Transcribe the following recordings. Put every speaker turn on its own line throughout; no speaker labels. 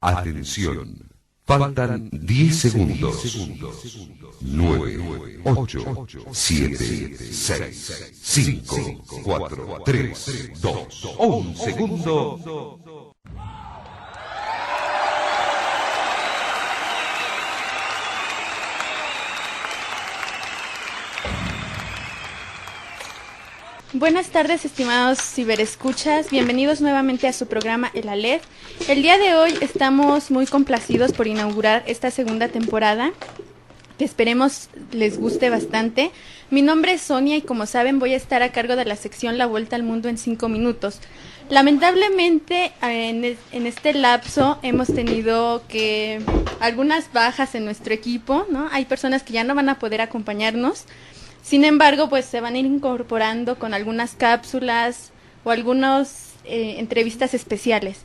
Atención, faltan 10 segundos. 9, 8, 7, 6, 5, 4, 3, 2, 1 segundo.
Buenas tardes, estimados ciberescuchas, bienvenidos nuevamente a su programa El Aleph. El día de hoy estamos muy complacidos por inaugurar esta segunda temporada, que esperemos les guste bastante. Mi nombre es Sonia y como saben voy a estar a cargo de la sección La Vuelta al Mundo en 5 minutos. Lamentablemente en este lapso hemos tenido algunas bajas en nuestro equipo, ¿no? Hay personas que ya no van a poder acompañarnos. Sin embargo, pues se van a ir incorporando con algunas cápsulas o algunas entrevistas especiales.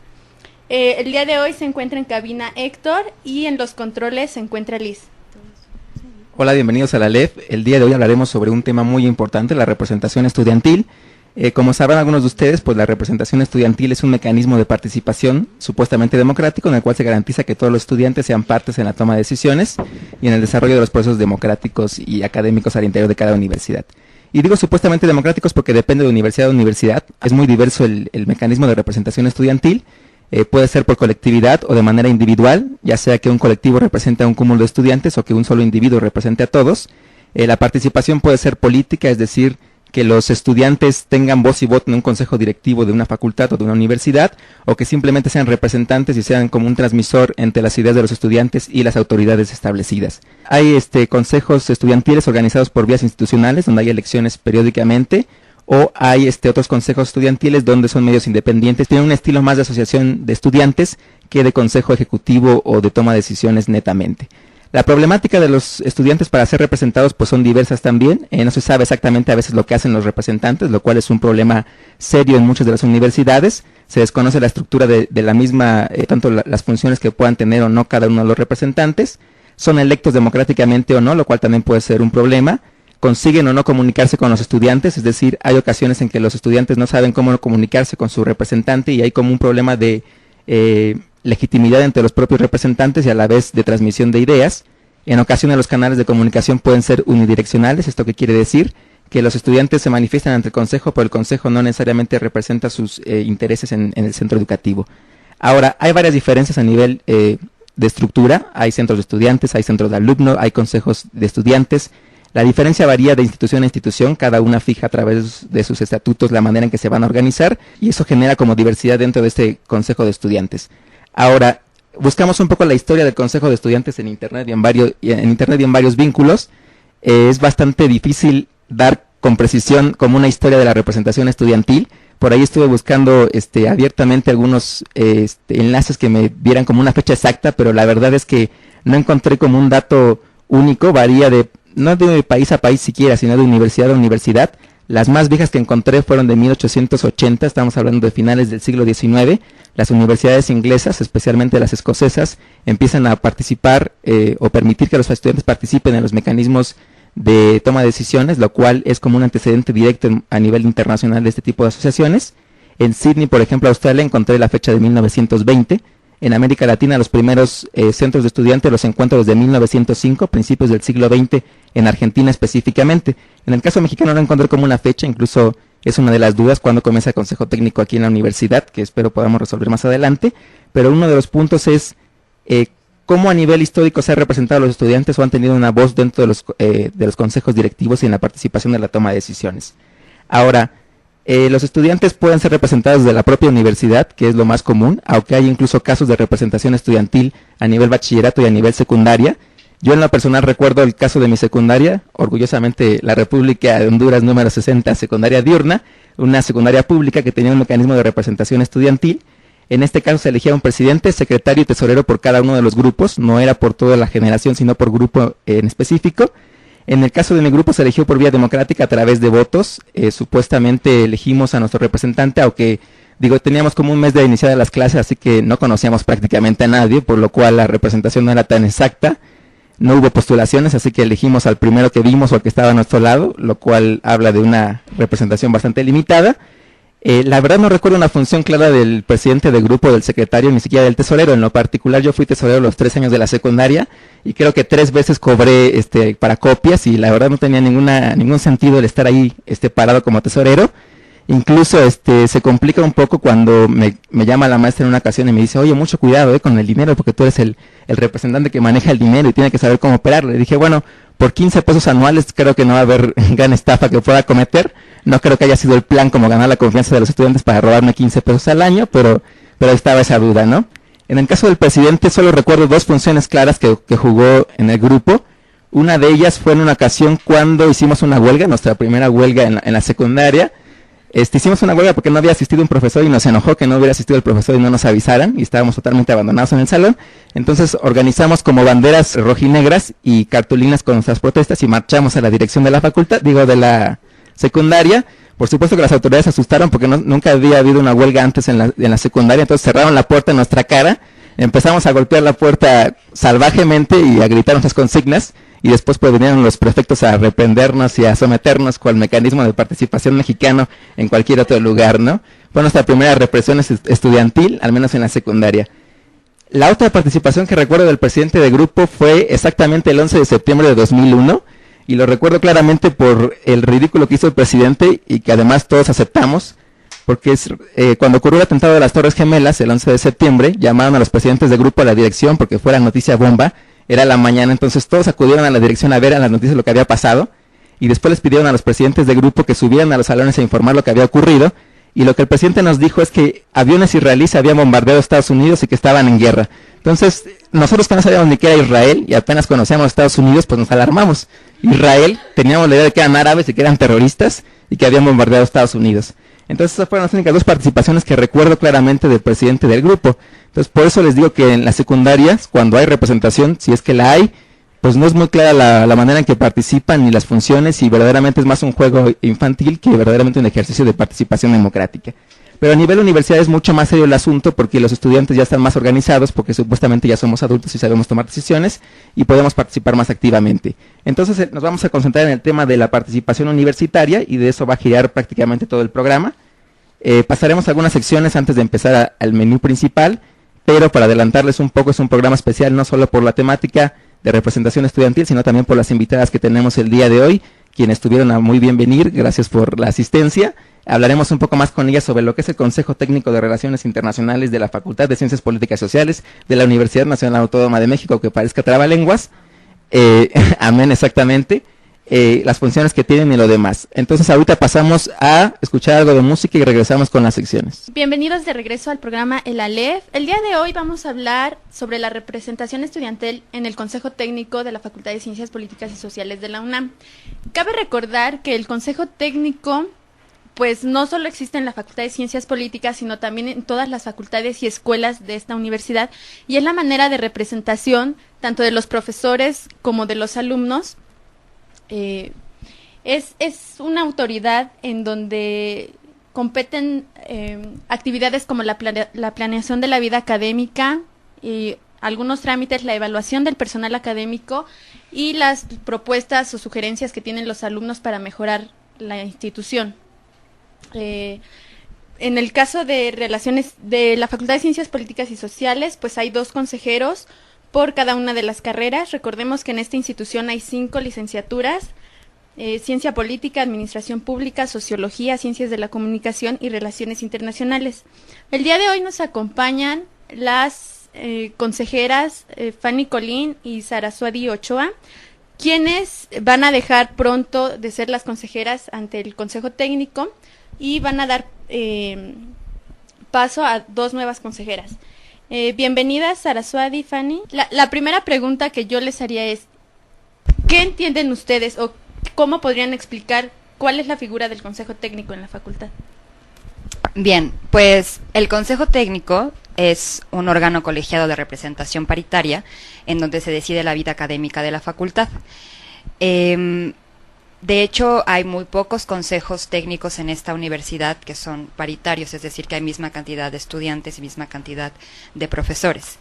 El día de hoy se encuentra en cabina Héctor y en los controles se encuentra Liz.
Hola, bienvenidos a la Aleph. El día de hoy hablaremos sobre un tema muy importante, la representación estudiantil. Como sabrán algunos de ustedes, pues la representación estudiantil es un mecanismo de participación supuestamente democrático en el cual se garantiza que todos los estudiantes sean partes en la toma de decisiones y en el desarrollo de los procesos democráticos y académicos al interior de cada universidad. Y digo supuestamente democráticos porque depende de universidad a universidad. Es muy diverso el mecanismo de representación estudiantil. Puede ser por colectividad o de manera individual, ya sea que un colectivo represente a un cúmulo de estudiantes o que un solo individuo represente a todos. La participación puede ser política, es decir, que los estudiantes tengan voz y voto en un consejo directivo de una facultad o de una universidad, o que simplemente sean representantes y sean como un transmisor entre las ideas de los estudiantes y las autoridades establecidas. Hay consejos estudiantiles organizados por vías institucionales, donde hay elecciones periódicamente, o hay otros consejos estudiantiles donde son medios independientes, tienen un estilo más de asociación de estudiantes que de consejo ejecutivo o de toma de decisiones netamente. La problemática de los estudiantes para ser representados pues son diversas también. No se sabe exactamente a veces lo que hacen los representantes, lo cual es un problema serio en muchas de las universidades. Se desconoce la estructura de la misma, tanto las funciones que puedan tener o no cada uno de los representantes. Son electos democráticamente o no, lo cual también puede ser un problema. Consiguen o no comunicarse con los estudiantes, es decir, hay ocasiones en que los estudiantes no saben cómo comunicarse con su representante y hay como un problema de legitimidad entre los propios representantes y a la vez de transmisión de ideas. En ocasiones los canales de comunicación pueden ser unidireccionales. ¿Esto qué quiere decir? Que los estudiantes se manifiestan ante el consejo, pero el consejo no necesariamente representa sus intereses en el centro educativo. Ahora, hay varias diferencias a nivel de estructura. Hay centros de estudiantes, hay centros de alumnos, hay consejos de estudiantes. La diferencia varía de institución a institución, cada una fija a través de sus estatutos la manera en que se van a organizar y eso genera como diversidad dentro de este consejo de estudiantes. Ahora, buscamos un poco la historia del consejo de estudiantes en internet y en varios vínculos. Es bastante difícil dar con precisión como una historia de la representación estudiantil. Por ahí estuve buscando abiertamente algunos enlaces que me vieran como una fecha exacta, pero la verdad es que no encontré como un dato único, varía no de país a país siquiera, sino de universidad a universidad. Las más viejas que encontré fueron de 1880, estamos hablando de finales del siglo XIX. Las universidades inglesas, especialmente las escocesas, empiezan a participar o permitir que los estudiantes participen en los mecanismos de toma de decisiones, lo cual es como un antecedente directo a nivel internacional de este tipo de asociaciones. En Sydney, por ejemplo, Australia, encontré la fecha de 1920. En América Latina, los primeros centros de estudiantes los encuentro desde 1905, principios del siglo XX, en Argentina específicamente. En el caso mexicano no encontré como una fecha, incluso es una de las dudas cuando comienza el consejo técnico aquí en la universidad, que espero podamos resolver más adelante. Pero uno de los puntos es cómo a nivel histórico se han representado a los estudiantes o han tenido una voz dentro de los consejos directivos y en la participación de la toma de decisiones. Ahora, los estudiantes pueden ser representados de la propia universidad, que es lo más común, aunque hay incluso casos de representación estudiantil a nivel bachillerato y a nivel secundaria. Yo en lo personal recuerdo el caso de mi secundaria, orgullosamente la República de Honduras número 60, secundaria diurna, una secundaria pública que tenía un mecanismo de representación estudiantil. En este caso se elegía un presidente, secretario y tesorero por cada uno de los grupos, no era por toda la generación, sino por grupo en específico. En el caso de mi grupo se eligió por vía democrática a través de votos. Supuestamente elegimos a nuestro representante, aunque teníamos como un mes de iniciar las clases, así que no conocíamos prácticamente a nadie, por lo cual la representación no era tan exacta. No hubo postulaciones, así que elegimos al primero que vimos o al que estaba a nuestro lado, lo cual habla de una representación bastante limitada. La verdad no recuerdo una función clara del presidente del grupo, del secretario, ni siquiera del tesorero. En lo particular, yo fui tesorero los 3 años de la secundaria y creo que 3 veces cobré para copias y la verdad no tenía ningún sentido el estar ahí parado como tesorero. Incluso se complica un poco cuando me llama la maestra en una ocasión y me dice, oye, mucho cuidado con el dinero porque tú eres el representante que maneja el dinero y tiene que saber cómo operarlo. Le dije, bueno, por 15 pesos anuales creo que no va a haber gran estafa que pueda cometer. No creo que haya sido el plan como ganar la confianza de los estudiantes para robarme 15 pesos al año, pero ahí estaba esa duda, ¿no? En el caso del presidente solo recuerdo 2 funciones claras que jugó en el grupo. Una de ellas fue en una ocasión cuando hicimos una huelga, nuestra primera huelga en la secundaria. Hicimos una huelga porque no había asistido un profesor y nos enojó que no hubiera asistido el profesor y no nos avisaran y estábamos totalmente abandonados en el salón. Entonces organizamos como banderas rojinegras y cartulinas con nuestras protestas y marchamos a la dirección de la facultad, de la secundaria. Por supuesto que las autoridades se asustaron porque nunca había habido una huelga antes en la secundaria, entonces cerraron la puerta en nuestra cara, empezamos a golpear la puerta salvajemente y a gritar nuestras consignas. Y después pues vinieron los prefectos a reprendernos y a someternos con el mecanismo de participación mexicano en cualquier otro lugar, ¿no? Fue nuestra primera represión estudiantil, al menos en la secundaria. La otra participación que recuerdo del presidente de grupo fue exactamente el 11 de septiembre de 2001, y lo recuerdo claramente por el ridículo que hizo el presidente y que además todos aceptamos, porque cuando ocurrió el atentado de las Torres Gemelas, el 11 de septiembre, llamaron a los presidentes de grupo a la dirección porque fue la noticia bomba. Era la mañana, entonces todos acudieron a la dirección a ver a las noticias lo que había pasado y después les pidieron a los presidentes de grupo que subieran a los salones a informar lo que había ocurrido, y lo que el presidente nos dijo es que aviones israelíes habían bombardeado Estados Unidos y que estaban en guerra. Entonces nosotros que no sabíamos ni qué era Israel y apenas conocíamos a Estados Unidos, pues nos alarmamos. Israel, teníamos la idea de que eran árabes y que eran terroristas y que habían bombardeado Estados Unidos. Entonces esas fueron las únicas 2 participaciones que recuerdo claramente del presidente del grupo. Entonces por eso les digo que en las secundarias, cuando hay representación, si es que la hay, pues no es muy clara la manera en que participan ni las funciones, y verdaderamente es más un juego infantil que verdaderamente un ejercicio de participación democrática. Pero a nivel universidad es mucho más serio el asunto porque los estudiantes ya están más organizados, porque supuestamente ya somos adultos y sabemos tomar decisiones y podemos participar más activamente. Entonces nos vamos a concentrar en el tema de la participación universitaria y de eso va a girar prácticamente todo el programa. Pasaremos algunas secciones antes de empezar al menú principal, pero para adelantarles un poco, es un programa especial no solo por la temática de representación estudiantil, sino también por las invitadas que tenemos el día de hoy, quienes estuvieron a muy bien venir, gracias por la asistencia. Hablaremos un poco más con ellas sobre lo que es el Consejo Técnico de Relaciones Internacionales de la Facultad de Ciencias Políticas y Sociales de la Universidad Nacional Autónoma de México, que parezca trabalenguas. Amén, exactamente. Las funciones que tienen y lo demás. Entonces ahorita pasamos a escuchar algo de música y regresamos con las secciones.
Bienvenidos de regreso al programa El Aleph. El día de hoy vamos a hablar sobre la representación estudiantil en el Consejo Técnico de la Facultad de Ciencias Políticas y Sociales de la UNAM. Cabe recordar que el Consejo Técnico pues no solo existe en la Facultad de Ciencias Políticas, sino también en todas las facultades y escuelas de esta universidad, y es la manera de representación tanto de los profesores como de los alumnos. Es una autoridad en donde competen actividades como la planeación de la vida académica y algunos trámites, la evaluación del personal académico y las propuestas o sugerencias que tienen los alumnos para mejorar la institución. En el caso de relaciones de la Facultad de Ciencias Políticas y Sociales, pues hay 2 consejeros por cada una de las carreras. Recordemos que en esta institución hay 5 licenciaturas: Ciencia Política, Administración Pública, Sociología, Ciencias de la Comunicación y Relaciones Internacionales. El día de hoy nos acompañan las consejeras Fanny Colín y Saraswati Ochoa, quienes van a dejar pronto de ser las consejeras ante el Consejo Técnico y van a dar paso a 2 nuevas consejeras. Bienvenidas, Saraswati y Fanny. La primera pregunta que yo les haría es, ¿qué entienden ustedes o cómo podrían explicar cuál es la figura del Consejo Técnico en la facultad?
Bien, pues el Consejo Técnico es un órgano colegiado de representación paritaria en donde se decide la vida académica de la facultad. De hecho, hay muy pocos consejos técnicos en esta universidad que son paritarios, es decir, que hay misma cantidad de estudiantes y misma cantidad de profesores.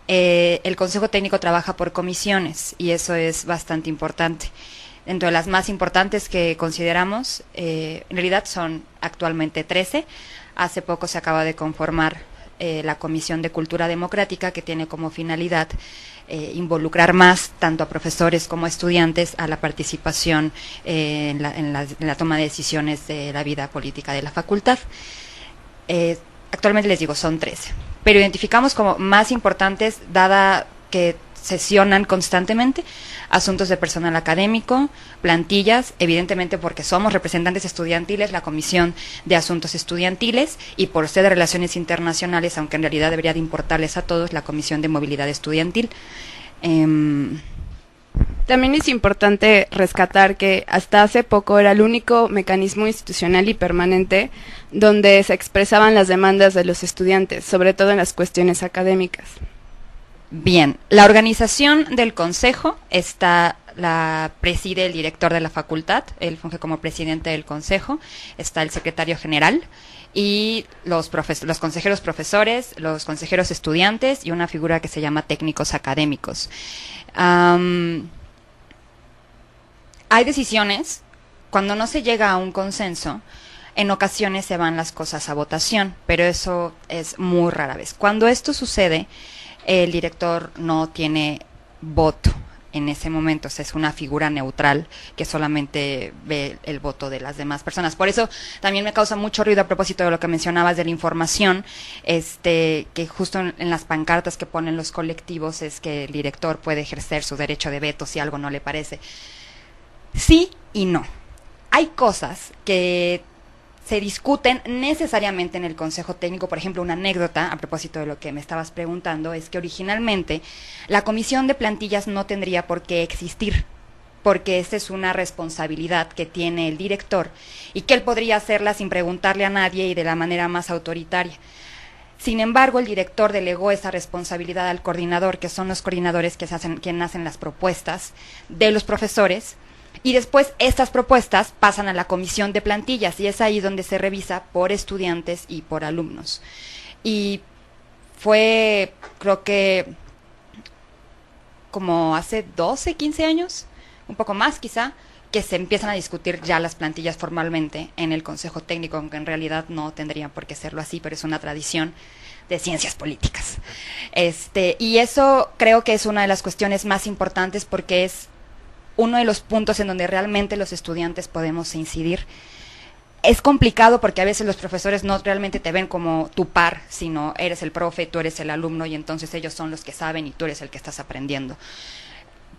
El Consejo Técnico trabaja por comisiones y eso es bastante importante. Dentro de las más importantes que consideramos, en realidad son actualmente 13. Hace poco se acaba de conformar la Comisión de Cultura Democrática, que tiene como finalidad involucrar más tanto a profesores como a estudiantes a la participación en la toma de decisiones de la vida política de la facultad. Actualmente les digo, son 13, pero identificamos como más importantes, dada que sesionan constantemente, asuntos de personal académico, plantillas, evidentemente porque somos representantes estudiantiles, la Comisión de Asuntos Estudiantiles, y por ser de Relaciones Internacionales, aunque en realidad debería de importarles a todos, la Comisión de Movilidad Estudiantil.
También es importante rescatar que hasta hace poco era el único mecanismo institucional y permanente donde se expresaban las demandas de los estudiantes, sobre todo en las cuestiones académicas.
Bien, la organización del consejo la preside el director de la facultad, él funge como presidente del consejo, está el secretario general y los consejeros profesores, los consejeros estudiantes y una figura que se llama técnicos académicos. Hay decisiones, cuando no se llega a un consenso, en ocasiones se van las cosas a votación, pero eso es muy rara vez. Cuando esto sucede, el director no tiene voto en ese momento, o sea, es una figura neutral que solamente ve el voto de las demás personas. Por eso también me causa mucho ruido a propósito de lo que mencionabas de la información, que justo en las pancartas que ponen los colectivos es que el director puede ejercer su derecho de veto si algo no le parece. Sí y no. Hay cosas que se discuten necesariamente en el Consejo Técnico. Por ejemplo, una anécdota a propósito de lo que me estabas preguntando es que originalmente la comisión de plantillas no tendría por qué existir, porque esta es una responsabilidad que tiene el director y que él podría hacerla sin preguntarle a nadie y de la manera más autoritaria. Sin embargo, el director delegó esa responsabilidad al coordinador, que son los coordinadores quienes hacen las propuestas de los profesores. Y después estas propuestas pasan a la comisión de plantillas y es ahí donde se revisa por estudiantes y por alumnos. Y fue, creo que, como hace 12, 15 años, un poco más quizá, que se empiezan a discutir ya las plantillas formalmente en el Consejo Técnico, aunque en realidad no tendrían por qué serlo así, pero es una tradición de ciencias políticas. Y eso creo que es una de las cuestiones más importantes porque es uno de los puntos en donde realmente los estudiantes podemos incidir. Es complicado porque a veces los profesores no realmente te ven como tu par, sino eres el profe, tú eres el alumno y entonces ellos son los que saben y tú eres el que estás aprendiendo.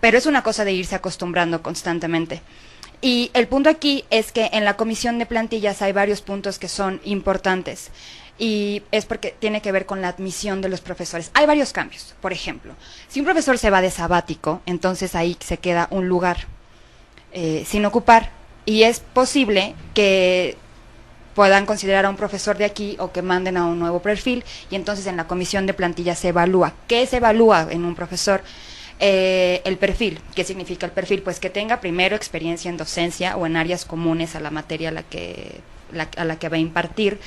Pero es una cosa de irse acostumbrando constantemente. Y el punto aquí es que en la comisión de plantillas hay varios puntos que son importantes. Y es porque tiene que ver con la admisión de los profesores. Hay varios cambios. Por ejemplo, si un profesor se va de sabático, entonces ahí se queda un lugar sin ocupar. Y es posible que puedan considerar a un profesor de aquí o que manden a un nuevo perfil. Y entonces en la comisión de plantilla se evalúa. ¿Qué se evalúa en un profesor? El perfil. ¿Qué significa el perfil? Pues que tenga primero experiencia en docencia o en áreas comunes a la materia a la que va a impartir,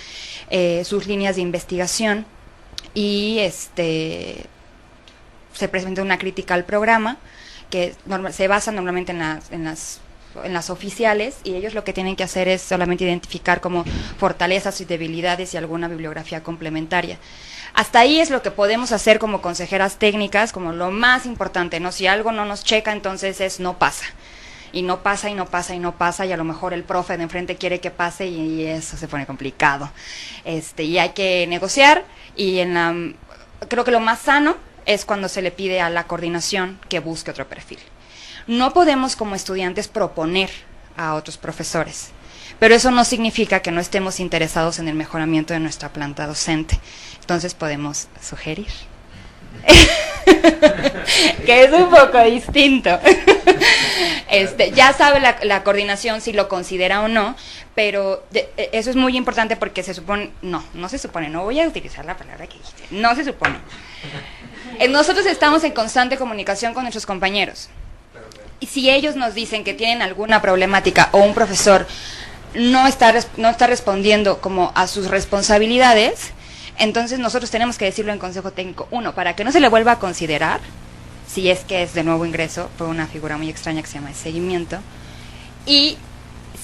sus líneas de investigación y se presenta una crítica al programa que se basa normalmente en las oficiales y ellos lo que tienen que hacer es solamente identificar como fortalezas y debilidades y alguna bibliografía complementaria. Hasta ahí es lo que podemos hacer como consejeras técnicas, como lo más importante, ¿no? Si algo no nos checa, entonces no pasa. Y no pasa, y no pasa, y no pasa, y a lo mejor el profe de enfrente quiere que pase y eso se pone complicado. Y hay que negociar y creo que lo más sano es cuando se le pide a la coordinación que busque otro perfil. No podemos como estudiantes proponer a otros profesores, pero eso no significa que no estemos interesados en el mejoramiento de nuestra planta docente. Entonces podemos sugerir. Que es un poco distinto. Ya sabe la coordinación si lo considera o no, pero eso es muy importante porque se supone, no se supone, no voy a utilizar la palabra que dijiste, no se supone. Nosotros estamos en constante comunicación con nuestros compañeros. Y si ellos nos dicen que tienen alguna problemática o un profesor no está respondiendo como a sus responsabilidades, entonces nosotros tenemos que decirlo en Consejo Técnico. Uno, para que no se le vuelva a considerar, si es que es de nuevo ingreso, por una figura muy extraña que se llama de seguimiento. y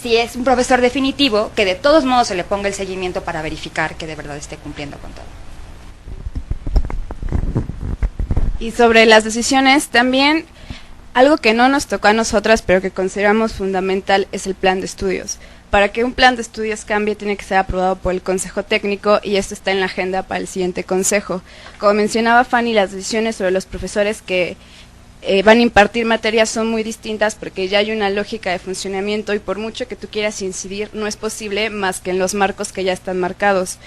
si es un profesor definitivo, que de todos modos se le ponga el seguimiento para verificar que de verdad esté cumpliendo con todo.
Y sobre las decisiones, también algo que no nos tocó a nosotras, pero que consideramos fundamental, es el plan de estudios. Para que un plan de estudios cambie, tiene que ser aprobado por el Consejo Técnico y esto está en la agenda para el siguiente consejo. Como mencionaba Fanny, las decisiones sobre los profesores que van a impartir materias son muy distintas porque ya hay una lógica de funcionamiento y por mucho que tú quieras incidir, no es posible más que en los marcos que ya están marcados.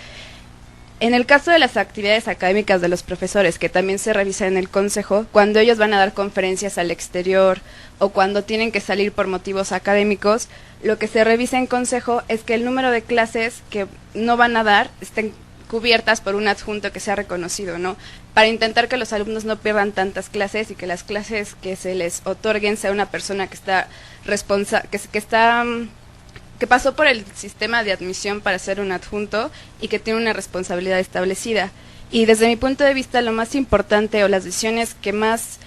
En el caso de las actividades académicas de los profesores, que también se revisan en el consejo, cuando ellos van a dar conferencias al exterior o cuando tienen que salir por motivos académicos, lo que se revisa en consejo es que el número de clases que no van a dar estén cubiertas por un adjunto que sea reconocido, ¿no? Para intentar que los alumnos no pierdan tantas clases y que las clases que se les otorguen sea una persona que está que pasó por el sistema de admisión para ser un adjunto y que tiene una responsabilidad establecida. Y desde mi punto de vista, lo más importante o las decisiones que más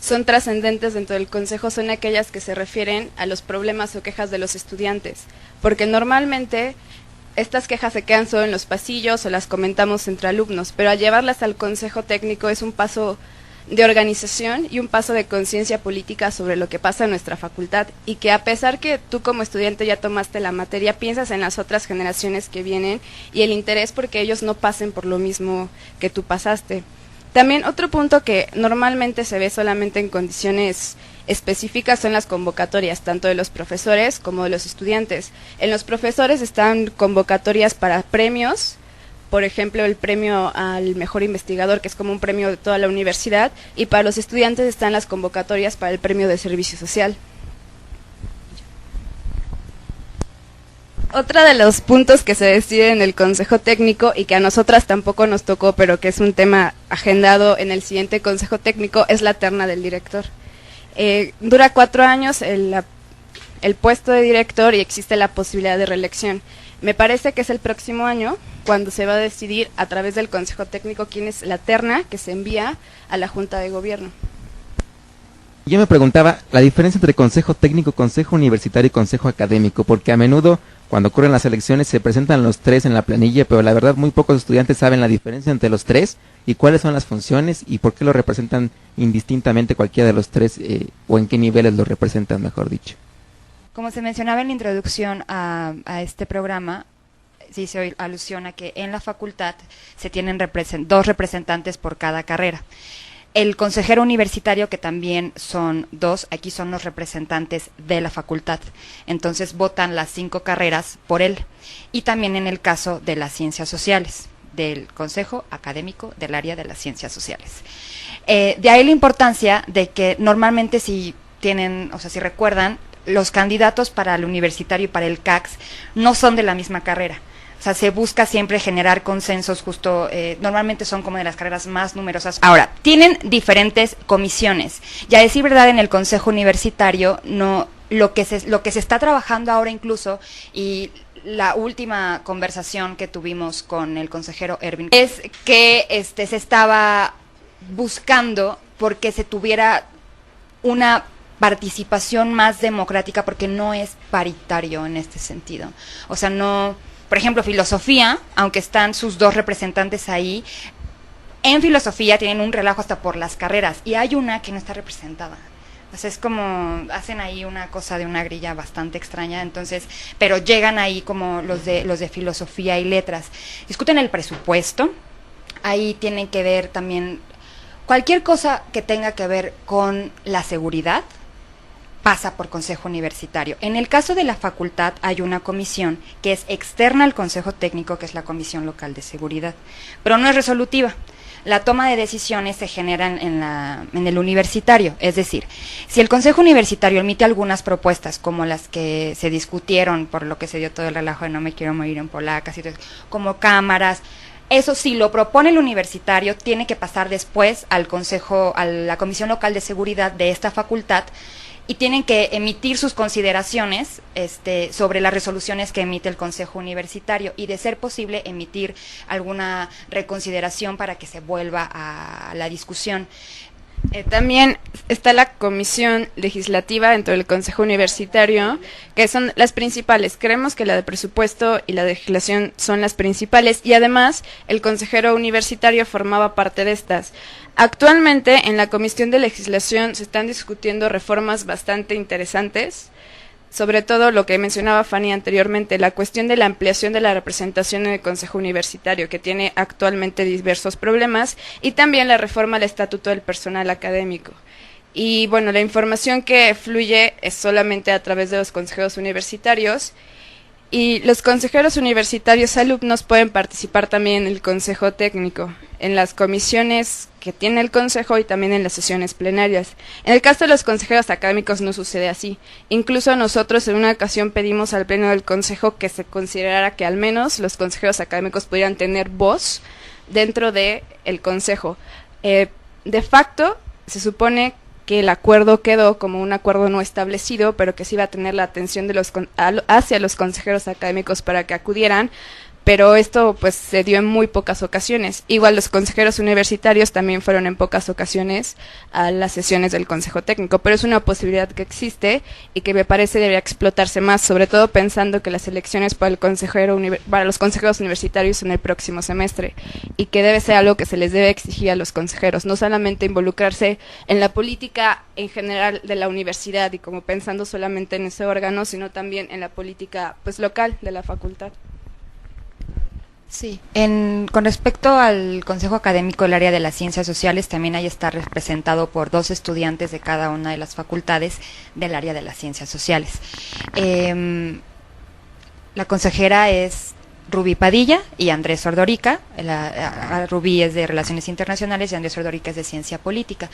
son trascendentes dentro del consejo son aquellas que se refieren a los problemas o quejas de los estudiantes, porque normalmente estas quejas se quedan solo en los pasillos o las comentamos entre alumnos, pero al llevarlas al consejo técnico es un paso de organización y un paso de conciencia política sobre lo que pasa en nuestra facultad y que a pesar que tú como estudiante ya tomaste la materia, piensas en las otras generaciones que vienen y el interés porque ellos no pasen por lo mismo que tú pasaste. También otro punto que normalmente se ve solamente en condiciones específicas son las convocatorias, tanto de los profesores como de los estudiantes. En los profesores están convocatorias para premios, por ejemplo, el premio al mejor investigador, que es como un premio de toda la universidad, y para los estudiantes están las convocatorias para el premio de servicio social. Otra de los puntos que se decide en el Consejo Técnico y que a nosotras tampoco nos tocó, pero que es un tema agendado en el siguiente Consejo Técnico, es la terna del director. Dura 4 años el puesto de director y existe la posibilidad de reelección. Me parece que es el próximo año cuando se va a decidir a través del Consejo Técnico quién es la terna que se envía a la Junta de Gobierno.
Yo me preguntaba la diferencia entre consejo técnico, consejo universitario y consejo académico, porque a menudo cuando ocurren las elecciones se presentan los tres en la planilla, pero la verdad muy pocos estudiantes saben la diferencia entre los tres y cuáles son las funciones y por qué lo representan indistintamente cualquiera de los tres o en qué niveles lo representan, mejor dicho.
Como se mencionaba en la introducción a este programa, sí se hizo alusión a que en la facultad se tienen 2 representantes por cada carrera. El consejero universitario, que también son 2, aquí son los representantes de la facultad. Entonces votan las 5 carreras por él. Y también en el caso de las ciencias sociales, del consejo académico del área de las ciencias sociales. De ahí la importancia de que normalmente si recuerdan, los candidatos para el universitario y para el CACS no son de la misma carrera. O sea, se busca siempre generar consensos justo, normalmente son como de las carreras más numerosas. Ahora, tienen diferentes comisiones. Y a decir verdad, en el Consejo Universitario, lo que se está trabajando ahora incluso, y la última conversación que tuvimos con el consejero Erwin, es que se estaba buscando porque se tuviera una participación más democrática, porque no es paritario en este sentido. O sea, no... Por ejemplo, filosofía, aunque están sus 2 representantes ahí, en filosofía tienen un relajo hasta por las carreras, y hay una que no está representada. O sea, es como, hacen ahí una cosa de una grilla bastante extraña, entonces, pero llegan ahí como los de filosofía y letras. Discuten el presupuesto, ahí tienen que ver también cualquier cosa que tenga que ver con la seguridad, pasa por consejo universitario. En el caso de la facultad hay una comisión que es externa al consejo técnico, que es la Comisión Local de Seguridad, pero no es resolutiva. La toma de decisiones se genera en el universitario, es decir, si el consejo universitario emite algunas propuestas como las que se discutieron por lo que se dio todo el relajo de no me quiero morir en polacas, y todo, como cámaras, eso sí, lo propone el universitario, tiene que pasar después al consejo, a la Comisión Local de Seguridad de esta facultad, y tienen que emitir sus consideraciones sobre las resoluciones que emite el Consejo Universitario y, de ser posible, emitir alguna reconsideración para que se vuelva a la discusión.
También está la comisión legislativa dentro del Consejo Universitario, que son las principales. Creemos que la de presupuesto y la de legislación son las principales, y además el consejero universitario formaba parte de estas. Actualmente en la comisión de legislación se están discutiendo reformas bastante interesantes, sobre todo lo que mencionaba Fanny anteriormente, la cuestión de la ampliación de la representación en el Consejo Universitario, que tiene actualmente diversos problemas, y también la reforma al Estatuto del Personal Académico. Y bueno, la información que fluye es solamente a través de los consejeros universitarios, y los consejeros universitarios alumnos pueden participar también en el consejo técnico, en las comisiones que tiene el consejo y también en las sesiones plenarias. En el caso de los consejeros académicos no sucede así. Incluso nosotros en una ocasión pedimos al pleno del consejo que se considerara que al menos los consejeros académicos pudieran tener voz dentro del consejo. De facto, se supone que el acuerdo quedó como un acuerdo no establecido, pero que sí iba a tener la atención de hacia los consejeros académicos para que acudieran, pero esto pues se dio en muy pocas ocasiones. Igual los consejeros universitarios también fueron en pocas ocasiones a las sesiones del consejo técnico, pero es una posibilidad que existe y que me parece debería explotarse más, sobre todo pensando que las elecciones para los consejeros universitarios son el próximo semestre, y que debe ser algo que se les debe exigir a los consejeros, no solamente involucrarse en la política en general de la universidad y como pensando solamente en ese órgano, sino también en la política pues local de la facultad.
Sí, con respecto al Consejo Académico del área de las Ciencias Sociales, también ahí está representado por 2 estudiantes de cada una de las facultades del área de las Ciencias Sociales. La consejera es Rubí Padilla y Andrés Ordorica. Rubí es de Relaciones Internacionales y Andrés Ordorica es de Ciencia Política.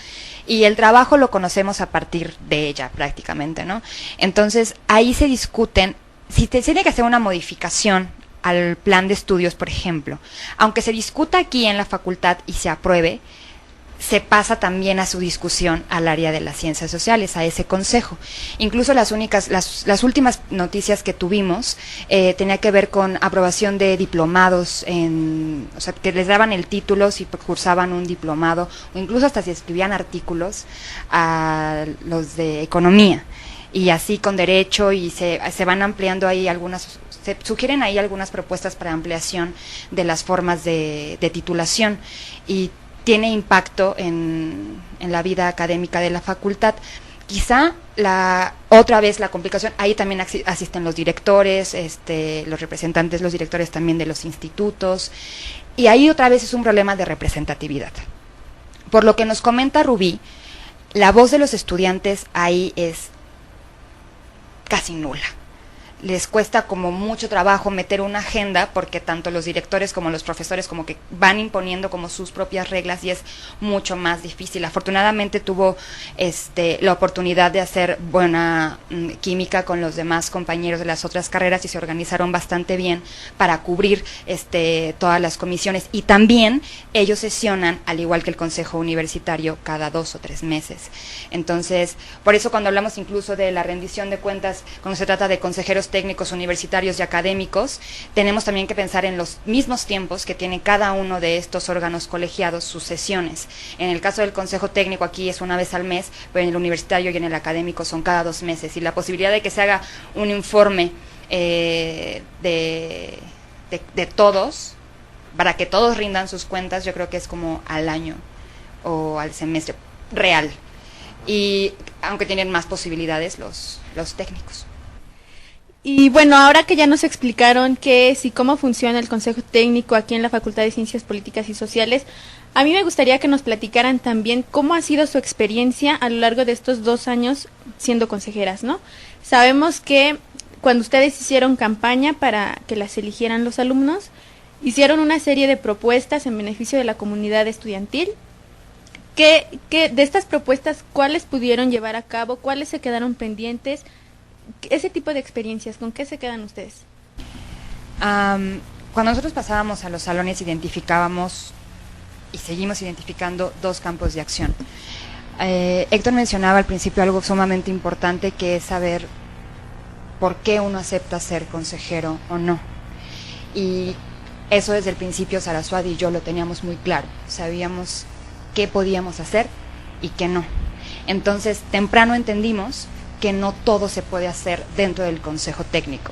Y el trabajo lo conocemos a partir de ella prácticamente, ¿no? Entonces, ahí se discuten, si tiene que hacer una modificación al plan de estudios, por ejemplo, aunque se discuta aquí en la facultad y se apruebe, se pasa también a su discusión al área de las ciencias sociales, a ese consejo. Incluso las últimas noticias que tuvimos tenía que ver con aprobación de diplomados, o sea, que les daban el título si cursaban un diplomado, o incluso hasta si escribían artículos a los de economía, y así con derecho, y se van ampliando ahí se sugieren ahí algunas propuestas para ampliación de las formas de titulación, y tiene impacto en la vida académica de la facultad. Quizá otra vez la complicación, ahí también asisten los directores, los representantes, los directores también de los institutos, y ahí otra vez es un problema de representatividad. Por lo que nos comenta Rubí, la voz de los estudiantes ahí es casi nula. Les cuesta como mucho trabajo meter una agenda, porque tanto los directores como los profesores como que van imponiendo como sus propias reglas, y es mucho más difícil. Afortunadamente tuvo la oportunidad de hacer buena química con los demás compañeros de las otras carreras, y se organizaron bastante bien para cubrir todas las comisiones, y también ellos sesionan, al igual que el Consejo Universitario, cada 2 o 3 meses. Entonces, por eso cuando hablamos incluso de la rendición de cuentas, cuando se trata de consejeros técnicos universitarios y académicos, tenemos también que pensar en los mismos tiempos que tiene cada uno de estos órganos colegiados sus sesiones. En el caso del Consejo Técnico aquí es una vez al mes, pero en el universitario y en el académico son cada 2 meses, y la posibilidad de que se haga un informe de todos, para que todos rindan sus cuentas, yo creo que es como al año o al semestre real, y aunque tienen más posibilidades los técnicos.
Y bueno, ahora que ya nos explicaron qué es y cómo funciona el Consejo Técnico aquí en la Facultad de Ciencias Políticas y Sociales, a mí me gustaría que nos platicaran también cómo ha sido su experiencia a lo largo de estos 2 años siendo consejeras, ¿no? Sabemos que cuando ustedes hicieron campaña para que las eligieran los alumnos, hicieron una serie de propuestas en beneficio de la comunidad estudiantil. ¿Qué de estas propuestas, cuáles pudieron llevar a cabo, cuáles se quedaron pendientes? Ese tipo de experiencias, ¿con qué se quedan ustedes?
Cuando nosotros pasábamos a los salones, identificábamos y seguimos identificando 2 campos de acción. Héctor mencionaba al principio algo sumamente importante, que es saber por qué uno acepta ser consejero o no. Y eso desde el principio Saraswati y yo lo teníamos muy claro. Sabíamos qué podíamos hacer y qué no. Entonces, temprano entendimos que no todo se puede hacer dentro del consejo técnico,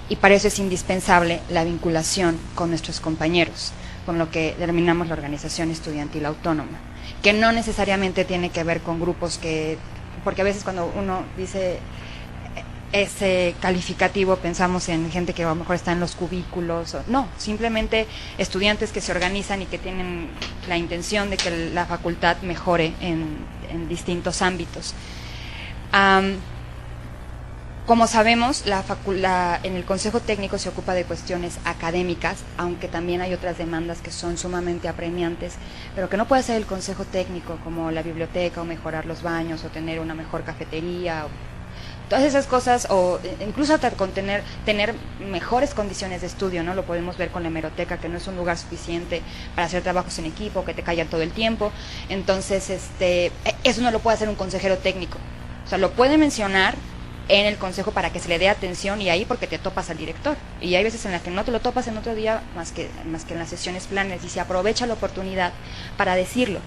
y para eso es indispensable la vinculación con nuestros compañeros, con lo que denominamos la organización estudiantil autónoma, que no necesariamente tiene que ver con grupos porque a veces cuando uno dice ese calificativo pensamos en gente que a lo mejor está en los cubículos, no, simplemente estudiantes que se organizan y que tienen la intención de que la facultad mejore en distintos ámbitos. Como sabemos, en el Consejo Técnico se ocupa de cuestiones académicas, aunque también hay otras demandas que son sumamente apremiantes, pero que no puede ser el Consejo Técnico, como la biblioteca, o mejorar los baños, o tener una mejor cafetería, o todas esas cosas, o incluso hasta con tener mejores condiciones de estudio, ¿no? Lo podemos ver con la hemeroteca, que no es un lugar suficiente para hacer trabajos en equipo, que te callan todo el tiempo. Entonces, eso no lo puede hacer un consejero técnico. O sea, lo puede mencionar en el consejo para que se le dé atención, y ahí porque te topas al director, y hay veces en las que no te lo topas en otro día más que en las sesiones planes, y se aprovecha la oportunidad para decirlo.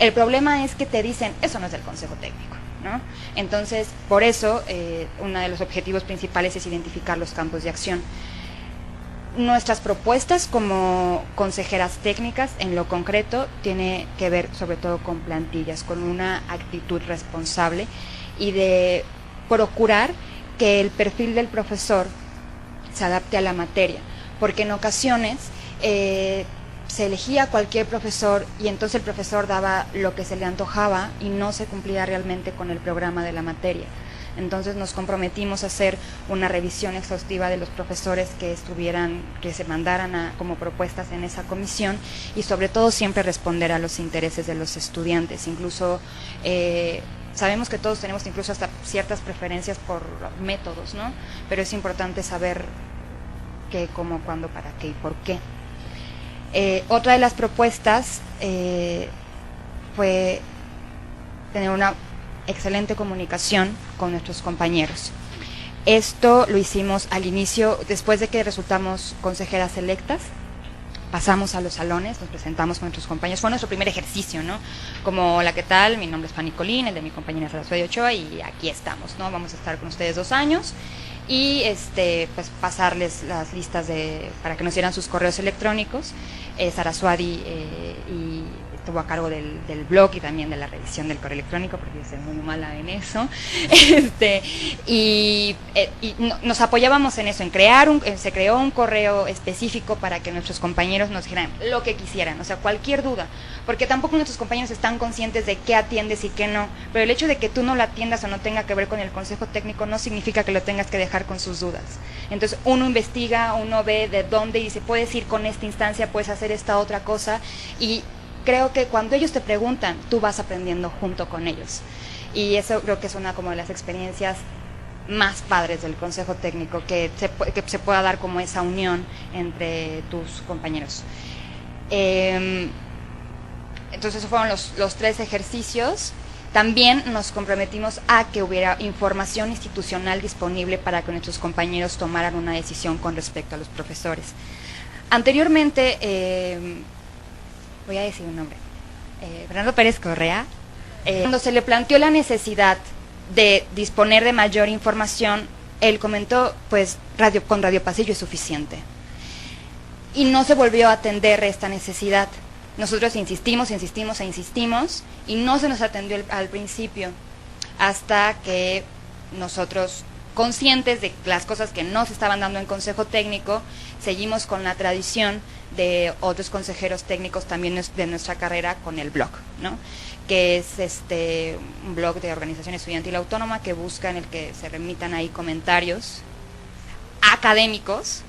El problema es que te dicen, eso no es del consejo técnico, ¿no? Entonces, por eso, uno de los objetivos principales es identificar los campos de acción. Nuestras propuestas como consejeras técnicas, en lo concreto, tiene que ver sobre todo con plantillas, con una actitud responsable y de procurar que el perfil del profesor se adapte a la materia, porque en ocasiones se elegía cualquier profesor y entonces el profesor daba lo que se le antojaba y no se cumplía realmente con el programa de la materia. Entonces nos comprometimos a hacer una revisión exhaustiva de los profesores que se mandaran como propuestas en esa comisión, y sobre todo siempre responder a los intereses de los estudiantes. Incluso sabemos que todos tenemos incluso hasta ciertas preferencias por métodos, ¿no? Pero es importante saber qué, cómo, cuándo, para qué y por qué. Otra de las propuestas fue tener una excelente comunicación con nuestros compañeros. Esto lo hicimos al inicio, después de que resultamos consejeras electas. Pasamos a los salones, nos presentamos con nuestros compañeros, fue nuestro primer ejercicio, ¿no? Como, hola, ¿qué tal? Mi nombre es Fanny Colín, el de mi compañera Sarasua Ochoa, y aquí estamos, ¿no? Vamos a estar con ustedes 2 años, y pues pasarles las listas para que nos dieran sus correos electrónicos. Saraswati y estuvo a cargo del blog y también de la revisión del correo electrónico, porque yo soy muy mala en eso. Nos apoyábamos en eso, se creó un correo específico para que nuestros compañeros nos dijeran lo que quisieran, o sea, cualquier duda, porque tampoco nuestros compañeros están conscientes de qué atiendes y qué no, pero el hecho de que tú no lo atiendas o no tenga que ver con el consejo técnico no significa que lo tengas que dejar con sus dudas. Entonces uno investiga, uno ve de dónde y dice, puedes ir con esta instancia, puedes hacer esta otra cosa, y creo que cuando ellos te preguntan, tú vas aprendiendo junto con ellos. Y eso creo que es una como de las experiencias más padres del consejo técnico, que se pueda dar como esa unión entre tus compañeros. Entonces esos fueron los 3 ejercicios. También nos comprometimos a que hubiera información institucional disponible para que nuestros compañeros tomaran una decisión con respecto a los profesores. Anteriormente, voy a decir un nombre, Fernando Pérez Correa, cuando se le planteó la necesidad de disponer de mayor información, él comentó, pues con Radio Pasillo es suficiente. Y no se volvió a atender esta necesidad. Nosotros insistimos y no se nos atendió al principio, hasta que nosotros, conscientes de las cosas que no se estaban dando en consejo técnico, seguimos con la tradición de otros consejeros técnicos también de nuestra carrera con el blog, ¿no? Que es un blog de organización estudiantil autónoma que busca en el que se remitan ahí comentarios académicos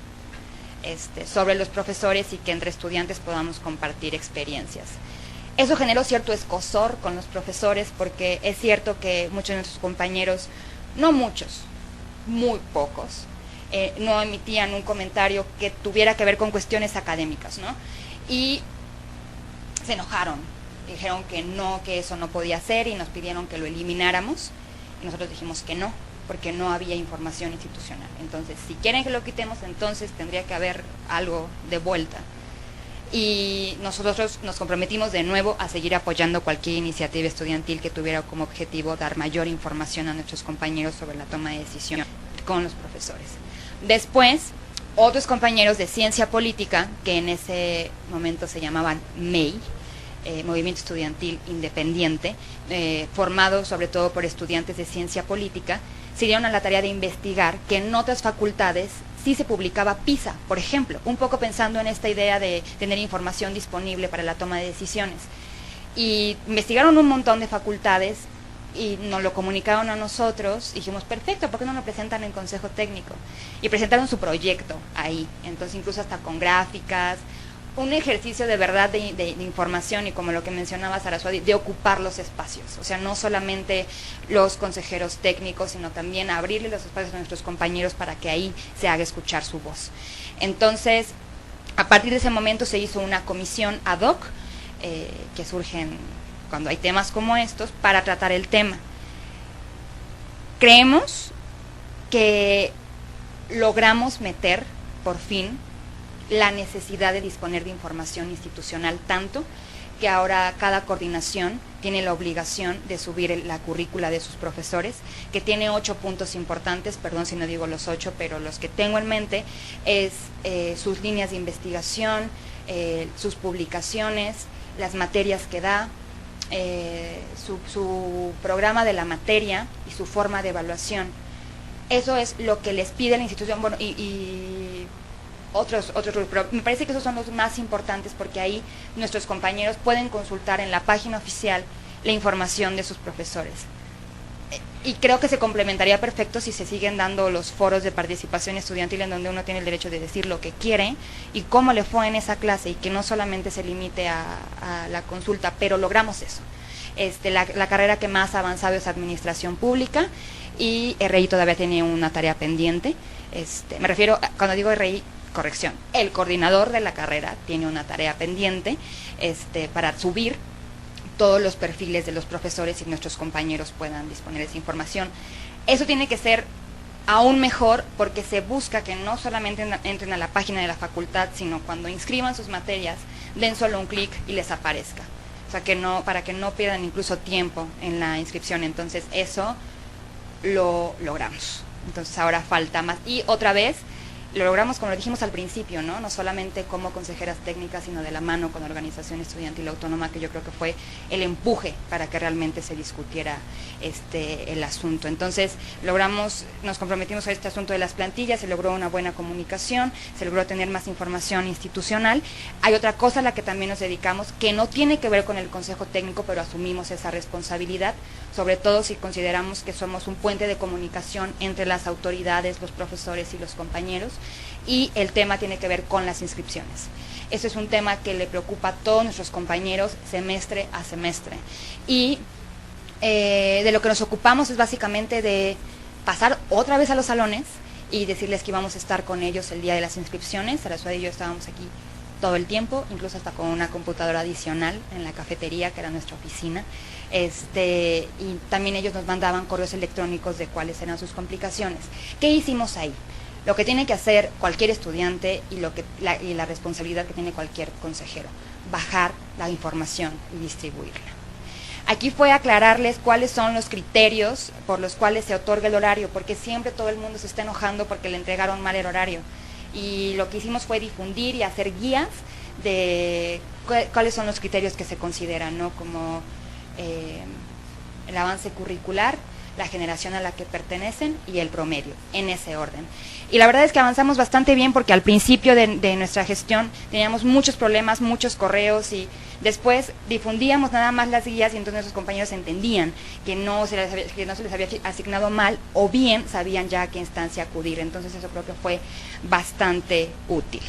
sobre los profesores y que entre estudiantes podamos compartir experiencias. Eso generó cierto escozor con los profesores, porque es cierto que muchos de nuestros compañeros, no muchos, muy pocos, no emitían un comentario que tuviera que ver con cuestiones académicas, ¿no? Y se enojaron, dijeron que eso no podía ser y nos pidieron que lo elimináramos, y nosotros dijimos que no, porque no había información institucional. Entonces, si quieren que lo quitemos, entonces tendría que haber algo de vuelta. y nosotros nos comprometimos de nuevo a seguir apoyando cualquier iniciativa estudiantil que tuviera como objetivo dar mayor información a nuestros compañeros sobre la toma de decisión con los profesores. Después, otros compañeros de ciencia política, que en ese momento se llamaban MEI, Movimiento Estudiantil Independiente, formado sobre todo por estudiantes de ciencia política, se dieron a la tarea de investigar que en otras facultades sí se publicaba PISA, por ejemplo, un poco pensando en esta idea de tener información disponible para la toma de decisiones. Y investigaron un montón de facultades y nos lo comunicaron a nosotros, y dijimos, perfecto, ¿por qué no lo presentan en consejo técnico? Y presentaron su proyecto ahí, entonces incluso hasta con gráficas, un ejercicio de verdad de información, y como lo que mencionaba Saraswati, de ocupar los espacios, o sea, no solamente los consejeros técnicos, sino también abrirle los espacios a nuestros compañeros para que ahí se haga escuchar su voz. Entonces, a partir de ese momento se hizo una comisión ad hoc, que surgen cuando hay temas como estos, para tratar el tema. Creemos que logramos meter, por fin, la necesidad de disponer de información institucional, tanto que ahora cada coordinación tiene la obligación de subir la currícula de sus profesores, que tiene 8 puntos importantes, perdón si no digo los 8, pero los que tengo en mente es sus líneas de investigación, sus publicaciones, las materias que da, su programa de la materia y su forma de evaluación. Eso es lo que les pide la institución, bueno, y otros, pero me parece que esos son los más importantes, porque ahí nuestros compañeros pueden consultar en la página oficial la información de sus profesores. Y creo que se complementaría perfecto si se siguen dando los foros de participación estudiantil, en donde uno tiene el derecho de decir lo que quiere y cómo le fue en esa clase, y que no solamente se limite a la consulta, pero logramos eso. La carrera que más ha avanzado es Administración Pública, y RI todavía tiene una tarea pendiente. Me refiero, cuando digo RI, corrección, el coordinador de la carrera tiene una tarea pendiente para subir todos los perfiles de los profesores y nuestros compañeros puedan disponer de esa información. Eso tiene que ser aún mejor, porque se busca que no solamente entren a la página de la facultad, sino cuando inscriban sus materias, den solo un clic y les aparezca. O sea, que no, para que no pierdan incluso tiempo en la inscripción. Entonces, eso lo logramos. Entonces, ahora falta más. Y otra vez, lo logramos, como lo dijimos al principio, no solamente como consejeras técnicas, sino de la mano con la organización estudiantil autónoma, que yo creo que fue el empuje para que realmente se discutiera el asunto. Entonces, nos comprometimos a este asunto de las plantillas, se logró una buena comunicación, se logró tener más información institucional. Hay otra cosa a la que también nos dedicamos, que no tiene que ver con el consejo técnico, pero asumimos esa responsabilidad, sobre todo si consideramos que somos un puente de comunicación entre las autoridades, los profesores y los compañeros, y el tema tiene que ver con las inscripciones. Eso es un tema que le preocupa a todos nuestros compañeros semestre a semestre, y de lo que nos ocupamos es básicamente de pasar otra vez a los salones y decirles que íbamos a estar con ellos el día de las inscripciones. Saraswati y yo estábamos aquí todo el tiempo, incluso hasta con una computadora adicional en la cafetería, que era nuestra oficina, y también ellos nos mandaban correos electrónicos de cuáles eran sus complicaciones. ¿Qué hicimos ahí? Lo que tiene que hacer cualquier estudiante y la responsabilidad que tiene cualquier consejero: bajar la información y distribuirla. Aquí fue aclararles cuáles son los criterios por los cuales se otorga el horario, porque siempre todo el mundo se está enojando porque le entregaron mal el horario. Y lo que hicimos fue difundir y hacer guías de cuáles son los criterios que se consideran, como el avance curricular, la generación a la que pertenecen y el promedio, en ese orden. Y la verdad es que avanzamos bastante bien, porque al principio de nuestra gestión teníamos muchos problemas, muchos correos, y después difundíamos nada más las guías, y entonces nuestros compañeros entendían que no se les había asignado mal, o bien sabían ya a qué instancia acudir. Entonces eso creo que fue bastante útil.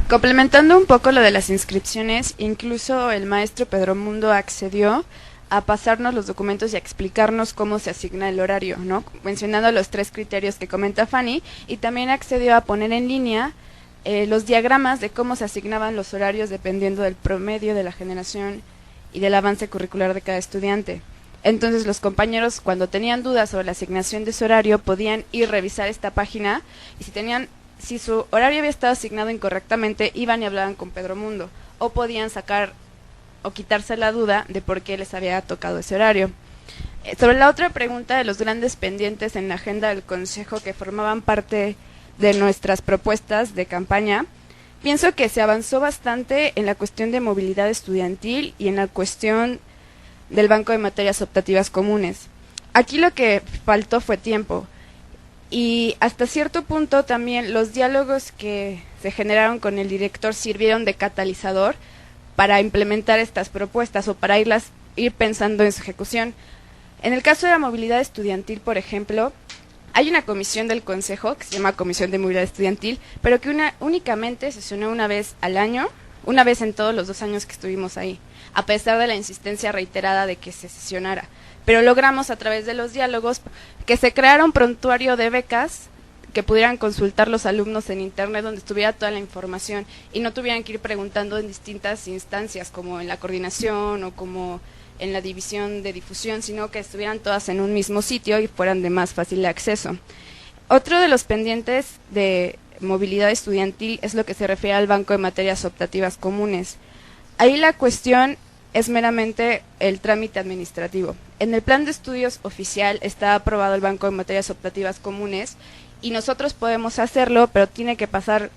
Complementando un poco lo de las inscripciones, incluso el maestro Pedro Mundo accedió a pasarnos los documentos y a explicarnos cómo se asigna el horario, mencionando los 3 criterios que comenta Fanny, y también accedió a poner en línea los diagramas de cómo se asignaban los horarios dependiendo del promedio, de la generación y del avance curricular de cada estudiante. Entonces los compañeros, cuando tenían dudas sobre la asignación de su horario, podían ir a revisar esta página, y si tenían si su horario había estado asignado incorrectamente, iban y hablaban con Pedro Mundo, o podían sacar o quitarse la duda de por qué les había tocado ese horario. Sobre la otra pregunta de los grandes pendientes en la agenda del Consejo que formaban parte de nuestras propuestas de campaña, pienso que se avanzó bastante en la cuestión de movilidad estudiantil y en la cuestión del Banco de Materias Optativas Comunes. Aquí lo que faltó fue tiempo, y hasta cierto punto también los diálogos que se generaron con el director sirvieron de catalizador para implementar estas propuestas o para ir pensando en su ejecución. En el caso de la movilidad estudiantil, por ejemplo, hay una comisión del Consejo que se llama Comisión de Movilidad Estudiantil, pero que únicamente sesionó una vez al año, una vez en todos los 2 años que estuvimos ahí, a pesar de la insistencia reiterada de que se sesionara. Pero logramos a través de los diálogos que se creara un prontuario de becas que pudieran consultar los alumnos en internet, donde estuviera toda la información y no tuvieran que ir preguntando en distintas instancias, como en la coordinación o como en la división de difusión, sino que estuvieran todas en un mismo sitio y fueran de más fácil acceso. Otro de los pendientes de movilidad estudiantil es lo que se refiere al Banco de Materias Optativas Comunes. Ahí la cuestión es meramente el trámite administrativo. En el plan de estudios oficial está aprobado el Banco de Materias Optativas Comunes y nosotros podemos hacerlo, pero tiene que pasar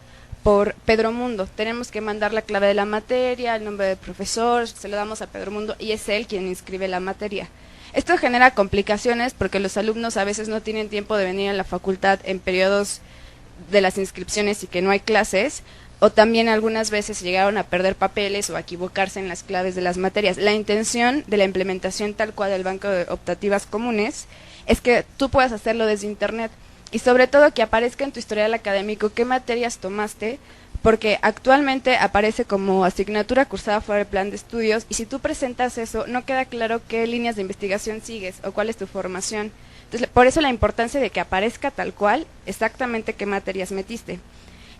por Pedro Mundo. Tenemos que mandar la clave de la materia, el nombre del profesor, se lo damos a Pedro Mundo y es él quien inscribe la materia. Esto genera complicaciones porque los alumnos a veces no tienen tiempo de venir a la facultad en periodos de las inscripciones y que no hay clases, o también algunas veces llegaron a perder papeles o a equivocarse en las claves de las materias. La intención de la implementación tal cual del Banco de Optativas Comunes es que tú puedas hacerlo desde internet y sobre todo que aparezca en tu historial académico qué materias tomaste, porque actualmente aparece como asignatura cursada fuera del plan de estudios y si tú presentas eso no queda claro qué líneas de investigación sigues o cuál es tu formación. Entonces, por eso la importancia de que aparezca tal cual exactamente qué materias metiste.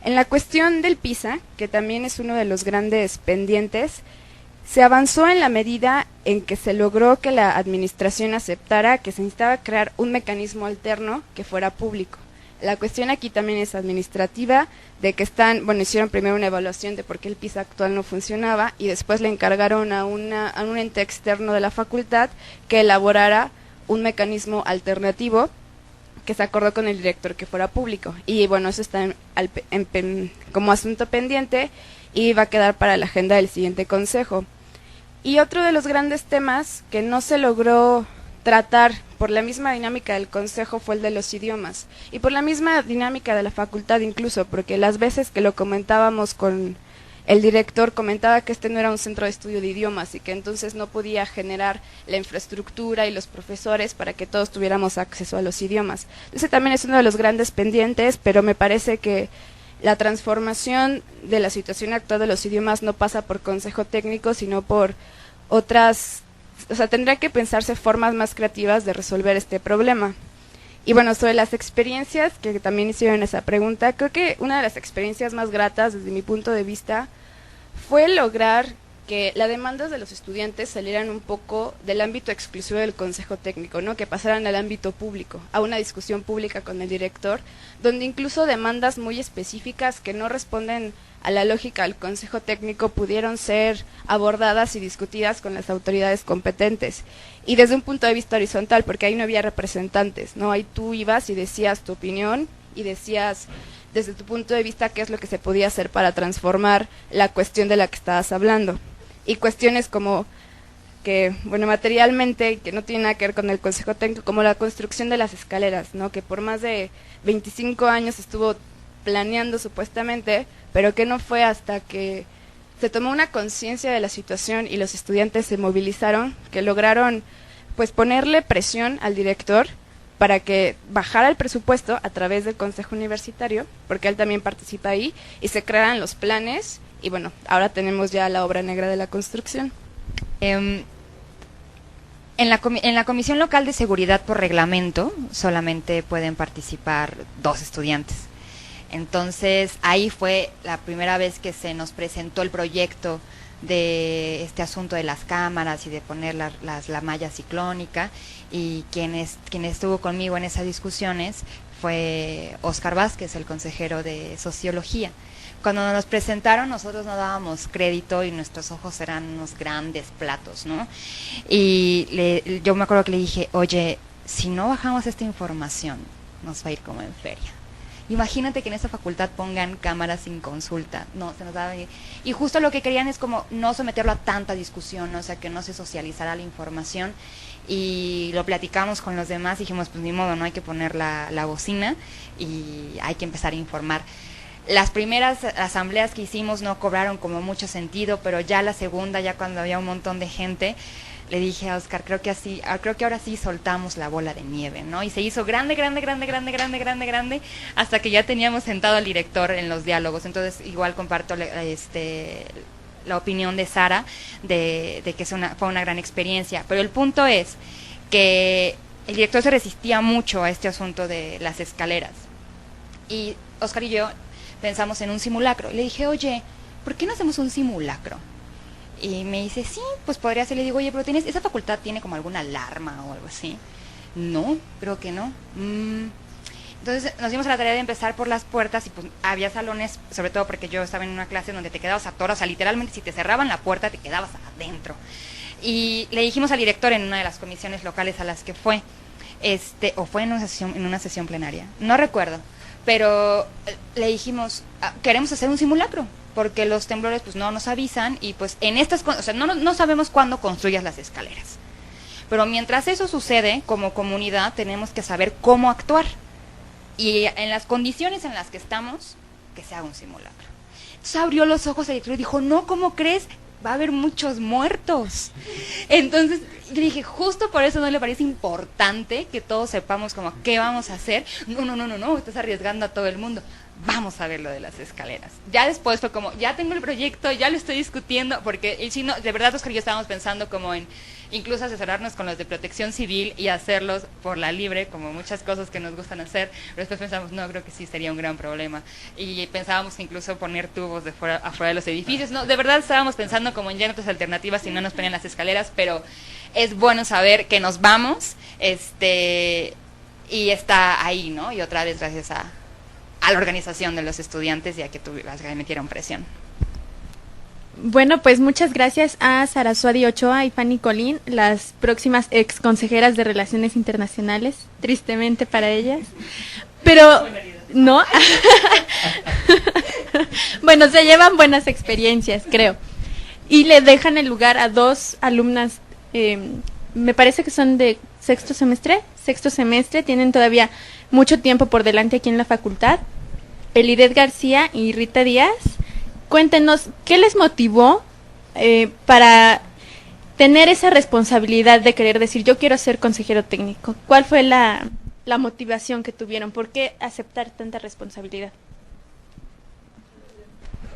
En la cuestión del PISA, que también es uno de los grandes pendientes, se avanzó en la medida en que se logró que la administración aceptara que se necesitaba crear un mecanismo alterno que fuera público. La cuestión aquí también es administrativa, de que hicieron primero una evaluación de por qué el PISA actual no funcionaba y después le encargaron a un ente externo de la facultad que elaborara un mecanismo alternativo que se acordó con el director que fuera público. Y bueno, eso está como asunto pendiente y va a quedar para la agenda del siguiente consejo. Y otro de los grandes temas que no se logró tratar por la misma dinámica del consejo fue el de los idiomas. Y por la misma dinámica de la facultad incluso, porque las veces que lo comentábamos con el director comentaba que este no era un centro de estudio de idiomas y que entonces no podía generar la infraestructura y los profesores para que todos tuviéramos acceso a los idiomas. Ese también es uno de los grandes pendientes, pero me parece que la transformación de la situación actual de los idiomas no pasa por consejo técnico, sino por otras, tendría que pensarse formas más creativas de resolver este problema. Y bueno, sobre las experiencias, que también hicieron esa pregunta, creo que una de las experiencias más gratas desde mi punto de vista fue lograr que las demandas de los estudiantes salieran un poco del ámbito exclusivo del consejo técnico, ¿no? Que pasaran al ámbito público, a una discusión pública con el director, donde incluso demandas muy específicas que no responden a la lógica del consejo técnico pudieron ser abordadas y discutidas con las autoridades competentes. Y desde un punto de vista horizontal, porque ahí no había representantes, ¿no? Ahí tú ibas y decías tu opinión y decías desde tu punto de vista qué es lo que se podía hacer para transformar la cuestión de la que estabas hablando. Y cuestiones como que, bueno, materialmente, que no tiene nada que ver con el consejo técnico, como la construcción de las escaleras, ¿no? Que por más de 25 años estuvo planeando supuestamente, pero que no fue hasta que se tomó una conciencia de la situación y los estudiantes se movilizaron, que lograron pues ponerle presión al director para que bajara el presupuesto a través del consejo universitario, porque él también participa ahí, y se crearan los planes, y bueno, ahora tenemos ya la obra negra de la construcción.
En la Comisión Local de Seguridad por reglamento solamente pueden participar 2 estudiantes. Entonces, ahí fue la primera vez que se nos presentó el proyecto de este asunto de las cámaras y de poner la malla ciclónica, y quien estuvo conmigo en esas discusiones fue Óscar Vázquez, el consejero de Sociología. Cuando nos presentaron, nosotros no dábamos crédito y nuestros ojos eran unos grandes platos, ¿no? Y yo me acuerdo que le dije, oye, si no bajamos esta información, nos va a ir como en feria. Imagínate que en esta facultad pongan cámaras sin consulta. No, se nos daba. Y justo lo que querían es como no someterlo a tanta discusión, ¿no? O sea, que no se socializara la información. Y lo platicamos con los demás, dijimos, pues ni modo, no hay que poner la bocina y hay que empezar a informar. Las primeras asambleas que hicimos no cobraron como mucho sentido, pero ya la segunda, ya cuando había un montón de gente, le dije a Óscar, creo que ahora sí soltamos la bola de nieve, ¿no? Y se hizo grande, hasta que ya teníamos sentado al director en los diálogos. Entonces, igual comparto la opinión de Sara de que fue una gran experiencia. Pero el punto es que el director se resistía mucho a este asunto de las escaleras. Y Óscar y yo pensamos en un simulacro. Le dije, oye, ¿por qué no hacemos un simulacro? Y me dice, sí, pues podría ser. Le digo, oye, pero ¿esa facultad tiene como alguna alarma o algo así? No, creo que no. Entonces nos dimos a la tarea de empezar por las puertas y pues había salones, sobre todo porque yo estaba en una clase donde te quedabas atorado, o sea, literalmente si te cerraban la puerta te quedabas adentro. Y le dijimos al director en una de las comisiones locales a las que fue, o fue en una sesión plenaria, no recuerdo, pero le dijimos, queremos hacer un simulacro, porque los temblores pues no nos avisan y pues o sea, no sabemos cuándo construyas las escaleras. Pero mientras eso sucede, como comunidad tenemos que saber cómo actuar. Y en las condiciones en las que estamos, que se haga un simulacro. Entonces abrió los ojos el director y dijo, no, ¿cómo crees? Va a haber muchos muertos. Entonces yo dije, justo por eso no le parece importante que todos sepamos como qué vamos a hacer. No, estás arriesgando a todo el mundo. Vamos a ver lo de las escaleras. Ya después fue como, ya tengo el proyecto, ya lo estoy discutiendo, porque si no, de verdad Óscar y yo estábamos pensando como en incluso asesorarnos con los de Protección Civil y hacerlos por la libre, como muchas cosas que nos gustan hacer, pero después pensamos, no, creo que sí sería un gran problema. Y pensábamos incluso poner tubos afuera de los edificios. No, de verdad estábamos pensando como en ya en otras alternativas si no nos ponían las escaleras, pero es bueno saber que nos vamos, y está ahí, ¿no? Y otra vez gracias a la organización de los estudiantes y a que metieron presión.
Bueno, pues muchas gracias a Saraswati Ochoa y Fanny Colín, las próximas ex consejeras de Relaciones Internacionales, tristemente para ellas. Pero, ¿no? Bueno, se llevan buenas experiencias, creo. Y le dejan el lugar a dos alumnas, me parece que son de sexto semestre, tienen todavía mucho tiempo por delante aquí en la facultad. Elidet García y Rita Díaz, cuéntenos, ¿qué les motivó para tener esa responsabilidad de querer decir, yo quiero ser consejero técnico? ¿Cuál fue la motivación que tuvieron? ¿Por qué aceptar tanta responsabilidad?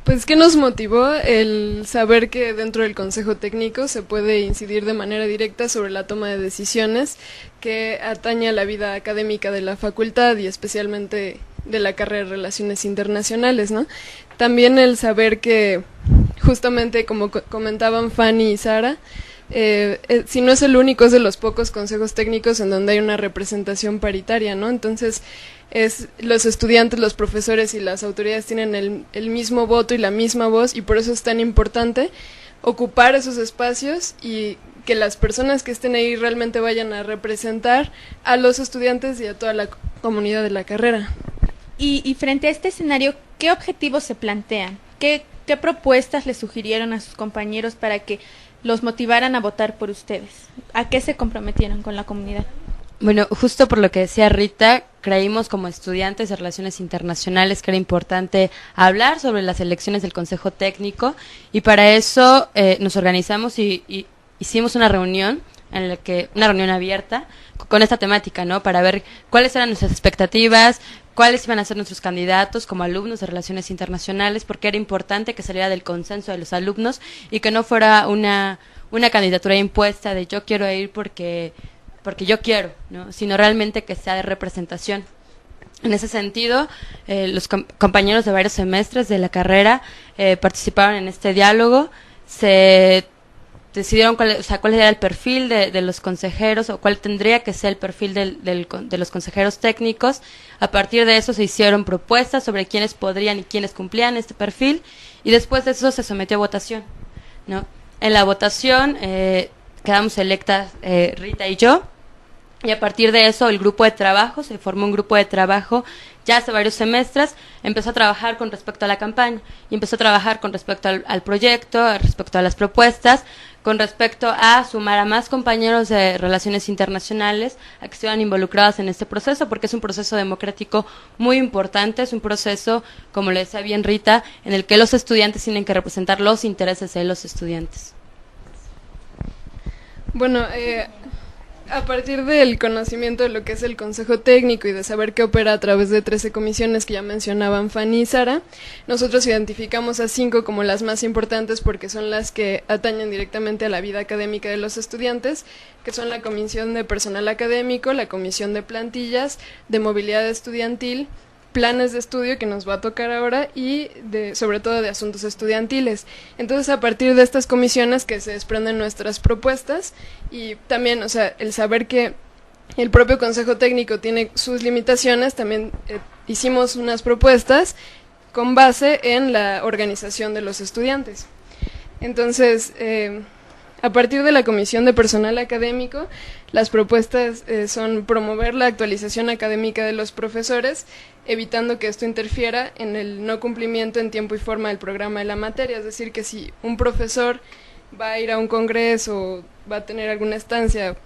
Pues, ¿qué nos motivó? El saber que dentro del Consejo Técnico se puede incidir de manera directa sobre la toma de decisiones que atañe a la vida académica de la facultad y especialmente de la carrera de Relaciones Internacionales, ¿no? También el saber que, justamente como comentaban Fanny y Sara, si no es el único, es de los pocos consejos técnicos en donde hay una representación paritaria, ¿no? Entonces, los estudiantes, los profesores y las autoridades tienen el mismo voto y la misma voz, y por eso es tan importante ocupar esos espacios y que las personas que estén ahí realmente vayan a representar a los estudiantes y a toda la comunidad de la carrera.
Y frente a este escenario, ¿qué objetivos se plantean? ¿Qué propuestas le sugirieron a sus compañeros para que los motivaran a votar por ustedes? ¿A qué se comprometieron con la comunidad?
Bueno, justo por lo que decía Rita, creímos como estudiantes de Relaciones Internacionales que era importante hablar sobre las elecciones del Consejo Técnico, y para eso nos organizamos y hicimos una reunión abierta con esta temática, ¿no? Para ver cuáles eran nuestras expectativas, cuáles iban a ser nuestros candidatos como alumnos de Relaciones Internacionales, porque era importante que saliera del consenso de los alumnos y que no fuera una candidatura impuesta de yo quiero ir porque yo quiero, ¿no? Sino realmente que sea de representación. En ese sentido, los compañeros de varios semestres de la carrera participaron en este diálogo. Se decidieron cuál era el perfil de los consejeros o cuál tendría que ser el perfil de los consejeros técnicos. A partir de eso se hicieron propuestas sobre quiénes podrían y quiénes cumplían este perfil, y después de eso se sometió a votación, ¿no? En la votación quedamos electas Rita y yo, y a partir de eso el grupo de trabajo, se formó un grupo de trabajo ya hace varios semestres, empezó a trabajar con respecto a la campaña, y empezó a trabajar con respecto al proyecto, respecto a las propuestas, con respecto a sumar a más compañeros de relaciones internacionales a que estuvieran involucrados en este proceso, porque es un proceso democrático muy importante, es un proceso, como le decía bien Rita, en el que los estudiantes tienen que representar los intereses de los estudiantes.
Bueno, a partir del conocimiento de lo que es el Consejo Técnico y de saber que opera a través de 13 comisiones que ya mencionaban Fanny y Sara, nosotros identificamos a 5 como las más importantes porque son las que atañen directamente a la vida académica de los estudiantes, que son la Comisión de Personal Académico, la Comisión de Plantillas, de Movilidad Estudiantil, planes de estudio, que nos va a tocar ahora, y sobre todo de asuntos estudiantiles. Entonces, a partir de estas comisiones que se desprenden nuestras propuestas, y también, o sea, el saber que el propio Consejo Técnico tiene sus limitaciones, también hicimos unas propuestas con base en la organización de los estudiantes. Entonces, a partir de la Comisión de Personal Académico, las propuestas son promover la actualización académica de los profesores, evitando que esto interfiera en el no cumplimiento en tiempo y forma del programa de la materia. Es decir, que si un profesor va a ir a un congreso o va a tener alguna estancia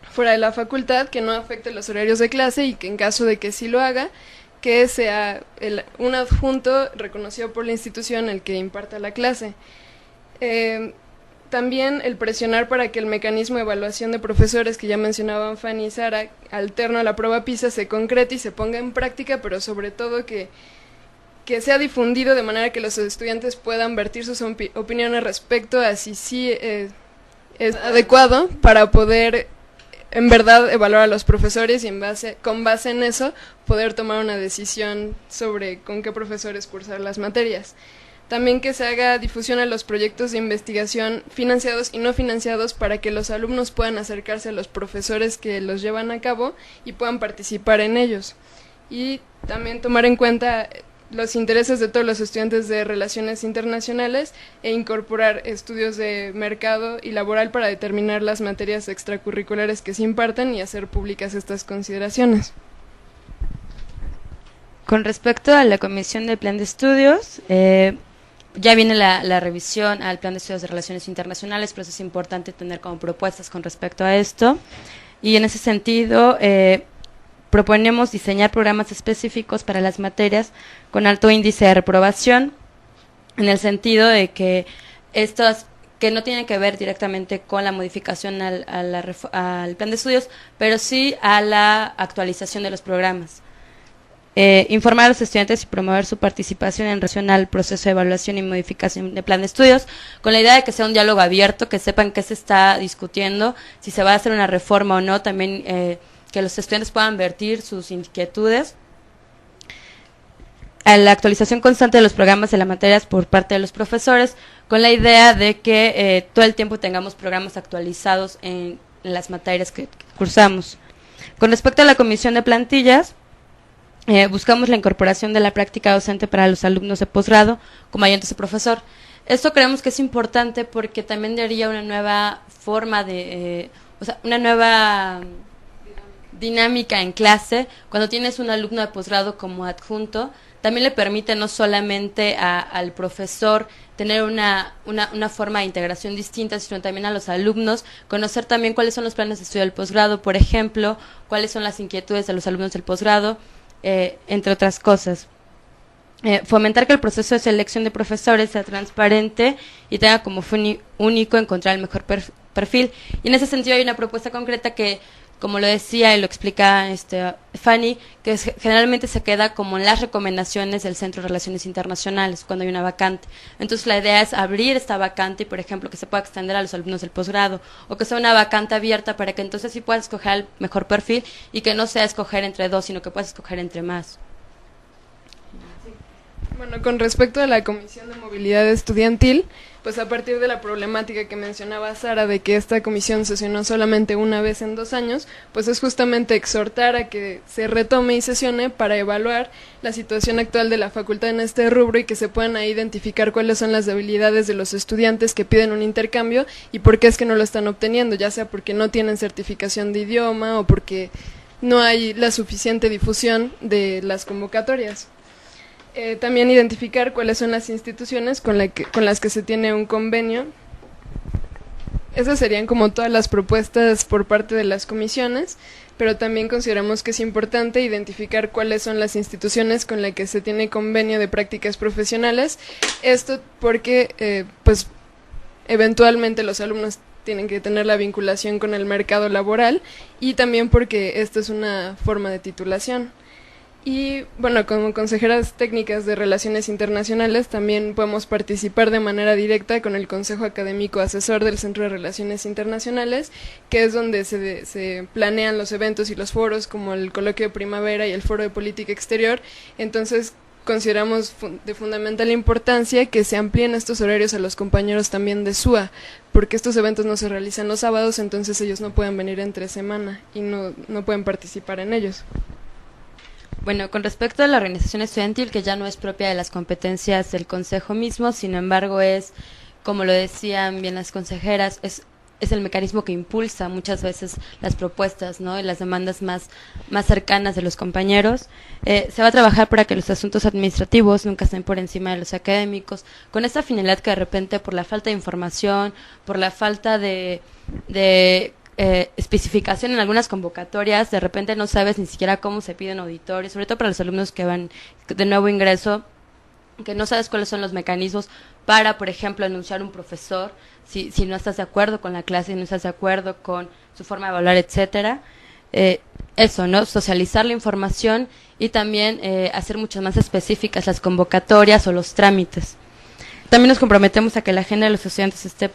fuera de la facultad, que no afecte los horarios de clase, y que en caso de que sí lo haga, que sea un adjunto reconocido por la institución el que imparta la clase. También el presionar para que el mecanismo de evaluación de profesores que ya mencionaban Fanny y Sara, alterno a la prueba PISA, se concrete y se ponga en práctica, pero sobre todo que sea difundido de manera que los estudiantes puedan vertir sus opiniones respecto a si sí es adecuado para poder en verdad evaluar a los profesores y con base en eso poder tomar una decisión sobre con qué profesores cursar las materias. También que se haga difusión a los proyectos de investigación financiados y no financiados para que los alumnos puedan acercarse a los profesores que los llevan a cabo y puedan participar en ellos. Y también tomar en cuenta los intereses de todos los estudiantes de Relaciones Internacionales e incorporar estudios de mercado y laboral para determinar las materias extracurriculares que se imparten y hacer públicas estas consideraciones.
Con respecto a la Comisión del Plan de Estudios, ya viene la revisión al Plan de Estudios de Relaciones Internacionales, pero es importante tener como propuestas con respecto a esto. Y en ese sentido, proponemos diseñar programas específicos para las materias con alto índice de reprobación, en el sentido de que estos que no tienen que ver directamente con la modificación al Plan de Estudios, pero sí a la actualización de los programas. Informar a los estudiantes y promover su participación en relación al proceso de evaluación y modificación de plan de estudios, con la idea de que sea un diálogo abierto, que sepan qué se está discutiendo, si se va a hacer una reforma o no, también que los estudiantes puedan vertir sus inquietudes. A la actualización constante de los programas de las materias por parte de los profesores, con la idea de que todo el tiempo tengamos programas actualizados en las materias que cursamos. Con respecto a la comisión de plantillas, buscamos la incorporación de la práctica docente para los alumnos de posgrado como ayudantes de profesor. Esto creemos que es importante porque también daría una nueva forma de, una nueva dinámica en clase. Cuando tienes un alumno de posgrado como adjunto, también le permite no solamente al profesor tener una forma de integración distinta, sino también a los alumnos, conocer también cuáles son los planes de estudio del posgrado, por ejemplo, cuáles son las inquietudes de los alumnos del posgrado, entre otras cosas. Fomentar que el proceso de selección de profesores sea transparente y tenga como fin único encontrar el mejor perfil. Y en ese sentido hay una propuesta concreta que, como lo decía y lo explica Fanny, que generalmente se queda como en las recomendaciones del Centro de Relaciones Internacionales cuando hay una vacante. Entonces la idea es abrir esta vacante y, por ejemplo, que se pueda extender a los alumnos del posgrado, o que sea una vacante abierta para que entonces sí puedas escoger el mejor perfil y que no sea escoger entre dos, sino que puedas escoger entre más.
Bueno, con respecto a la Comisión de Movilidad Estudiantil, pues a partir de la problemática que mencionaba Sara de que esta comisión sesionó solamente una vez en 2 años, pues es justamente exhortar a que se retome y sesione para evaluar la situación actual de la facultad en este rubro y que se puedan ahí identificar cuáles son las debilidades de los estudiantes que piden un intercambio y por qué es que no lo están obteniendo, ya sea porque no tienen certificación de idioma o porque no hay la suficiente difusión de las convocatorias. También identificar cuáles son las instituciones con las que se tiene un convenio. Esas serían como todas las propuestas por parte de las comisiones, pero también consideramos que es importante identificar cuáles son las instituciones con las que se tiene convenio de prácticas profesionales. Esto porque, pues, eventualmente los alumnos tienen que tener la vinculación con el mercado laboral y también porque esta es una forma de titulación. Y bueno, como consejeras técnicas de Relaciones Internacionales también podemos participar de manera directa con el Consejo Académico Asesor del Centro de Relaciones Internacionales, que es donde se planean los eventos y los foros como el Coloquio de Primavera y el Foro de Política Exterior. Entonces consideramos de fundamental importancia que se amplíen estos horarios a los compañeros también de SUA, porque estos eventos no se realizan los sábados, entonces ellos no pueden venir entre semana y no pueden participar en ellos.
Bueno, con respecto a la organización estudiantil, que ya no es propia de las competencias del consejo mismo, sin embargo es, como lo decían bien las consejeras, es el mecanismo que impulsa muchas veces las propuestas, ¿no?, y las demandas más cercanas de los compañeros. Se va a trabajar para que los asuntos administrativos nunca estén por encima de los académicos, con esta finalidad que de repente por la falta de información, por la falta de especificación en algunas convocatorias, de repente no sabes ni siquiera cómo se piden auditorios, sobre todo para los alumnos que van de nuevo ingreso, que no sabes cuáles son los mecanismos para, por ejemplo, anunciar un profesor, si no estás de acuerdo con la clase, si no estás de acuerdo con su forma de evaluar, etcétera. Eso, ¿no?, socializar la información y también hacer mucho más específicas las convocatorias o los trámites. También nos comprometemos a que la agenda de los estudiantes esté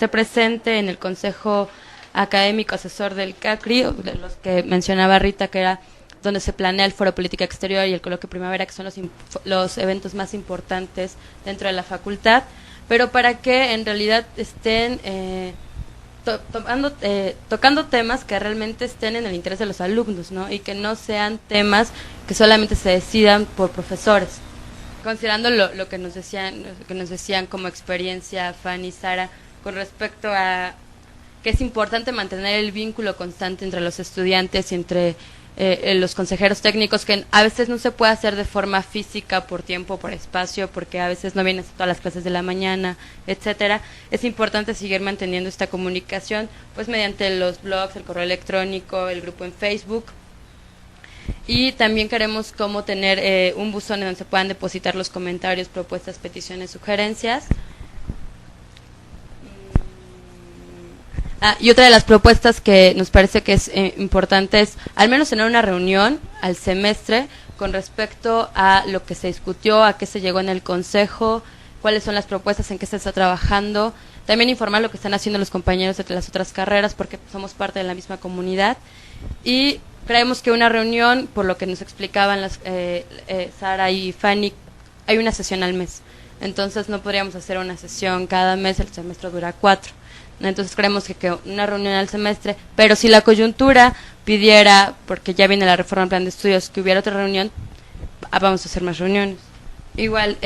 presente en el Consejo Académico Asesor del CACRI, de los que mencionaba Rita, que era donde se planea el Foro de Política Exterior y el Coloquio Primavera, que son los eventos más importantes dentro de la facultad, pero para que en realidad estén tocando temas que realmente estén en el interés de los alumnos, ¿no?, y que no sean temas que solamente se decidan por profesores. Considerando lo que nos decían como experiencia Fanny y Sara con respecto a que es importante mantener el vínculo constante entre los estudiantes y entre los consejeros técnicos, que a veces no se puede hacer de forma física por tiempo, por espacio, porque a veces no vienen a todas las clases de la mañana, etcétera. Es importante seguir manteniendo esta comunicación, pues mediante los blogs, el correo electrónico, el grupo en Facebook. Y también queremos como tener un buzón en donde se puedan depositar los comentarios, propuestas, peticiones, sugerencias. Y otra de las propuestas que nos parece que es importante es al menos tener una reunión al semestre con respecto a lo que se discutió, a qué se llegó en el consejo, cuáles son las propuestas, en qué se está trabajando. También informar lo que están haciendo los compañeros de las otras carreras, porque somos parte de la misma comunidad. Y creemos que una reunión, por lo que nos explicaban Sara y Fanny, hay una sesión al mes. Entonces no podríamos hacer una sesión cada mes, el semestre dura 4. Entonces creemos que una reunión al semestre, pero si la coyuntura pidiera, porque ya viene la reforma del plan de estudios, que hubiera otra reunión, vamos a hacer más reuniones. Igual,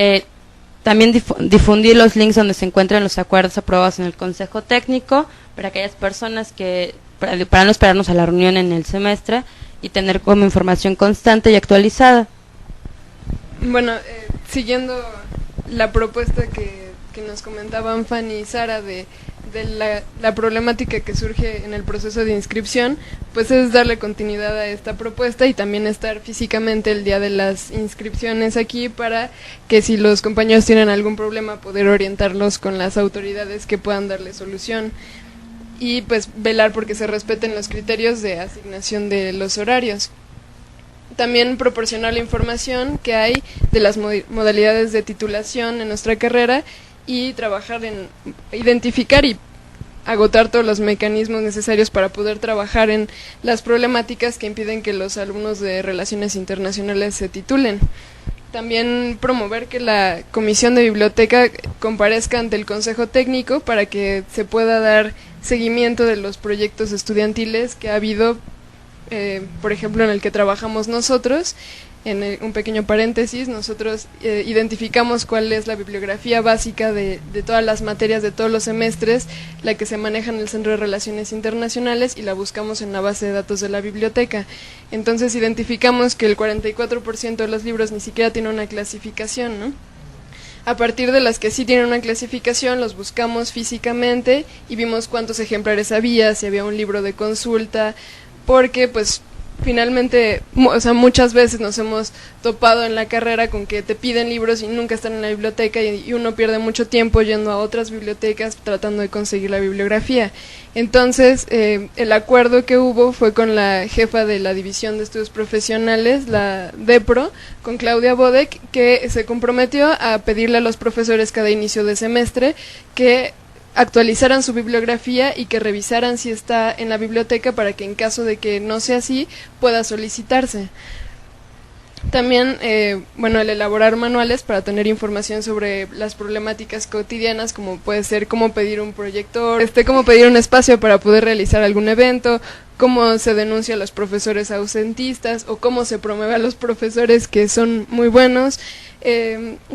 también difundir los links donde se encuentran los acuerdos aprobados en el Consejo Técnico, para aquellas personas que, para no esperarnos a la reunión en el semestre, y tener como información constante y actualizada.
Bueno, siguiendo la propuesta que nos comentaban Fanny y Sara de la problemática que surge en el proceso de inscripción, pues es darle continuidad a esta propuesta y también estar físicamente el día de las inscripciones aquí para que si los compañeros tienen algún problema poder orientarlos con las autoridades que puedan darle solución y pues velar porque se respeten los criterios de asignación de los horarios. También proporcionar la información que hay de las modalidades de titulación en nuestra carrera y trabajar en identificar y agotar todos los mecanismos necesarios para poder trabajar en las problemáticas que impiden que los alumnos de Relaciones Internacionales se titulen. También promover que la Comisión de Biblioteca comparezca ante el Consejo Técnico para que se pueda dar seguimiento de los proyectos estudiantiles que ha habido, por ejemplo, en el que trabajamos nosotros. Un pequeño paréntesis, nosotros identificamos cuál es la bibliografía básica de todas las materias de todos los semestres, la que se maneja en el Centro de Relaciones Internacionales, y la buscamos en la base de datos de la biblioteca. Entonces identificamos que el 44% de los libros ni siquiera tiene una clasificación, ¿no? A partir de las que sí tienen una clasificación, los buscamos físicamente y vimos cuántos ejemplares había, si había un libro de consulta, porque pues finalmente, o sea, muchas veces nos hemos topado en la carrera con que te piden libros y nunca están en la biblioteca, y uno pierde mucho tiempo yendo a otras bibliotecas tratando de conseguir la bibliografía. Entonces, el acuerdo que hubo fue con la jefa de la División de Estudios Profesionales, la DEPRO, con Claudia Bodek, que se comprometió a pedirle a los profesores cada inicio de semestre que actualizaran su bibliografía y que revisaran si está en la biblioteca, para que en caso de que no sea así pueda solicitarse. También, el elaborar manuales para tener información sobre las problemáticas cotidianas, como puede ser cómo pedir un proyector, cómo pedir un espacio para poder realizar algún evento, cómo se denuncia a los profesores ausentistas o cómo se promueve a los profesores que son muy buenos.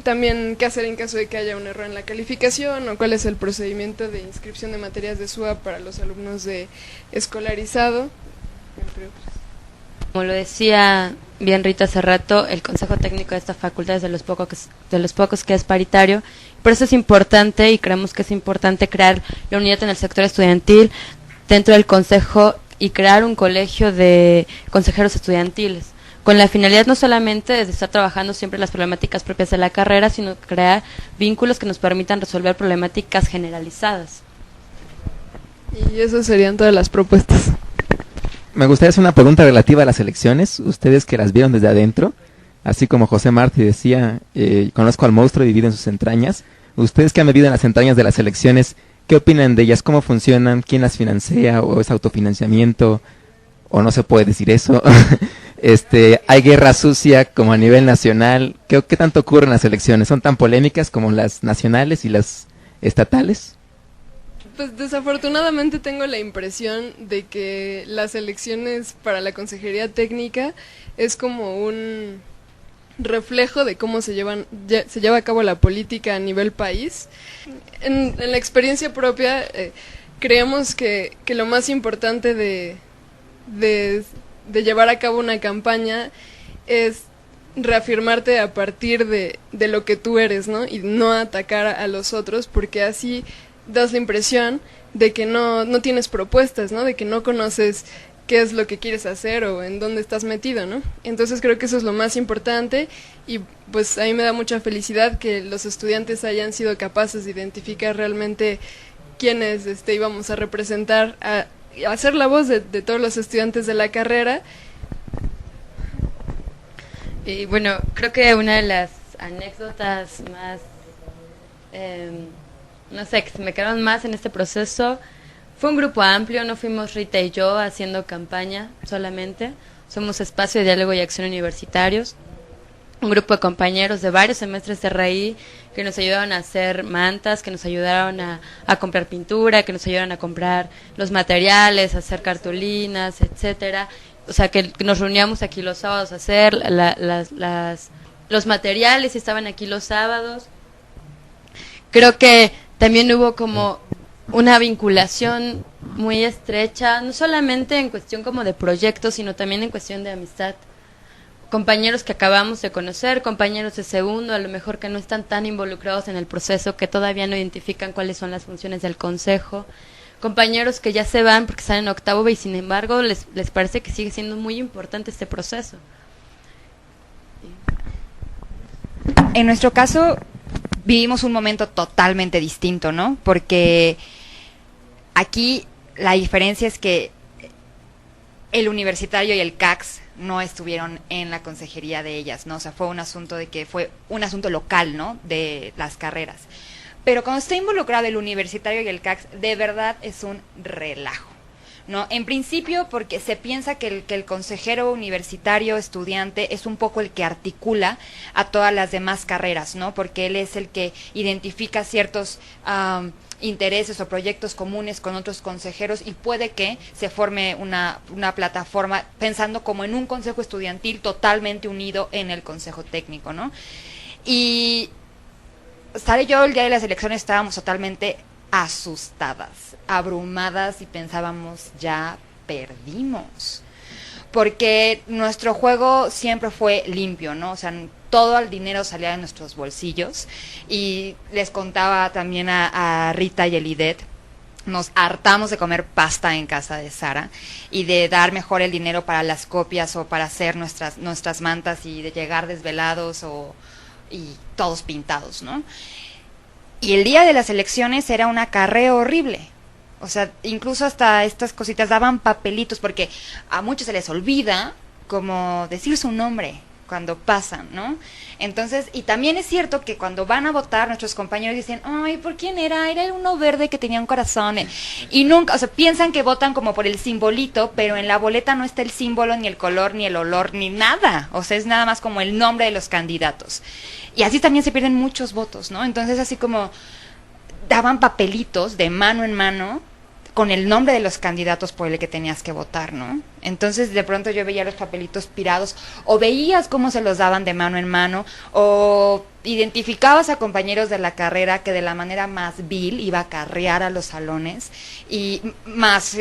También qué hacer en caso de que haya un error en la calificación, o cuál es el procedimiento de inscripción de materias de SUA para los alumnos de escolarizado.
Como lo decía bien Rita hace rato, el Consejo Técnico de esta facultad es de los pocos que es paritario. Por eso es importante, y creemos que es importante, crear la unidad en el sector estudiantil dentro del Consejo y crear un colegio de consejeros estudiantiles, con la finalidad no solamente de estar trabajando siempre las problemáticas propias de la carrera, sino crear vínculos que nos permitan resolver problemáticas generalizadas.
Y esas serían todas las propuestas.
Me gustaría hacer una pregunta relativa a las elecciones. Ustedes que las vieron desde adentro, así como José Martí decía, conozco al monstruo dividido en sus entrañas. Ustedes que han vivido en las entrañas de las elecciones, ¿qué opinan de ellas? ¿Cómo funcionan? ¿Quién las financia? ¿O es autofinanciamiento? ¿O no se puede decir eso? ¿Hay guerra sucia como a nivel nacional? ¿Qué tanto ocurre en las elecciones? ¿Son tan polémicas como las nacionales y las estatales?
Pues desafortunadamente tengo la impresión de que las elecciones para la Consejería Técnica es como un reflejo de cómo se lleva a cabo la política a nivel país. En la experiencia propia, creemos que lo más importante de llevar a cabo una campaña es reafirmarte a partir de lo que tú eres, ¿no? Y no atacar a los otros, porque así das la impresión de que no tienes propuestas, ¿no? De que no conoces qué es lo que quieres hacer o en dónde estás metido, ¿no? Entonces creo que eso es lo más importante, y pues a mí me da mucha felicidad que los estudiantes hayan sido capaces de identificar realmente quiénes íbamos a representar, a hacer la voz de todos los estudiantes de la carrera.
Y bueno, creo que una de las anécdotas más, no sé, que se me quedaron más en este proceso, fue un grupo amplio, no fuimos Rita y yo haciendo campaña solamente, somos Espacio de Diálogo y Acción Universitarios, un grupo de compañeros de varios semestres de RAI que nos ayudaron a hacer mantas, que nos ayudaron a comprar pintura, que nos ayudaron a comprar los materiales, a hacer cartulinas, etcétera. O sea, que nos reuníamos aquí los sábados a hacer los materiales, y estaban aquí los sábados. Creo que también hubo como una vinculación muy estrecha, no solamente en cuestión como de proyectos, sino también en cuestión de amistad. Compañeros que acabamos de conocer, compañeros de segundo, a lo mejor que no están tan involucrados en el proceso, que todavía no identifican cuáles son las funciones del consejo, compañeros que ya se van porque están en octavo y sin embargo les parece que sigue siendo muy importante este proceso.
En nuestro caso vivimos un momento totalmente distinto, ¿no? Porque aquí la diferencia es que el universitario y el CACS no estuvieron en la consejería de ellas, ¿no? O sea, fue un asunto local, ¿no? De las carreras. Pero cuando está involucrado el universitario y el CACS, de verdad es un relajo. ¿no? En principio porque se piensa que el consejero universitario estudiante es un poco el que articula a todas las demás carreras, ¿no? Porque él es el que identifica ciertos intereses o proyectos comunes con otros consejeros y puede que se forme una plataforma pensando como en un consejo estudiantil totalmente unido en el consejo técnico, ¿no? Y Sara y yo el día de las elecciones estábamos totalmente asustadas, abrumadas y pensábamos, ya perdimos, porque nuestro juego siempre fue limpio, ¿no? O sea, todo el dinero salía de nuestros bolsillos y les contaba también a Rita y Elidet, nos hartamos de comer pasta en casa de Sara y de dar mejor el dinero para las copias o para hacer nuestras mantas y de llegar desvelados y todos pintados, ¿no? Y el día de las elecciones era un acarreo horrible. O sea, incluso hasta estas cositas daban papelitos, porque a muchos se les olvida como decir su nombre cuando pasan, ¿no? Entonces, y también es cierto que cuando van a votar, nuestros compañeros dicen, ay, ¿por quién era? Era uno verde que tenía un corazón. Y nunca, o sea, piensan que votan como por el simbolito, pero en la boleta no está el símbolo, ni el color, ni el olor, ni nada. O sea, es nada más como el nombre de los candidatos. Y así también se pierden muchos votos, ¿no? Entonces, así como daban papelitos de mano en mano con el nombre de los candidatos por el que tenías que votar, ¿no? Entonces, de pronto yo veía los papelitos tirados, o veías cómo se los daban de mano en mano, o identificabas a compañeros de la carrera que de la manera más vil iba a carrear a los salones, y más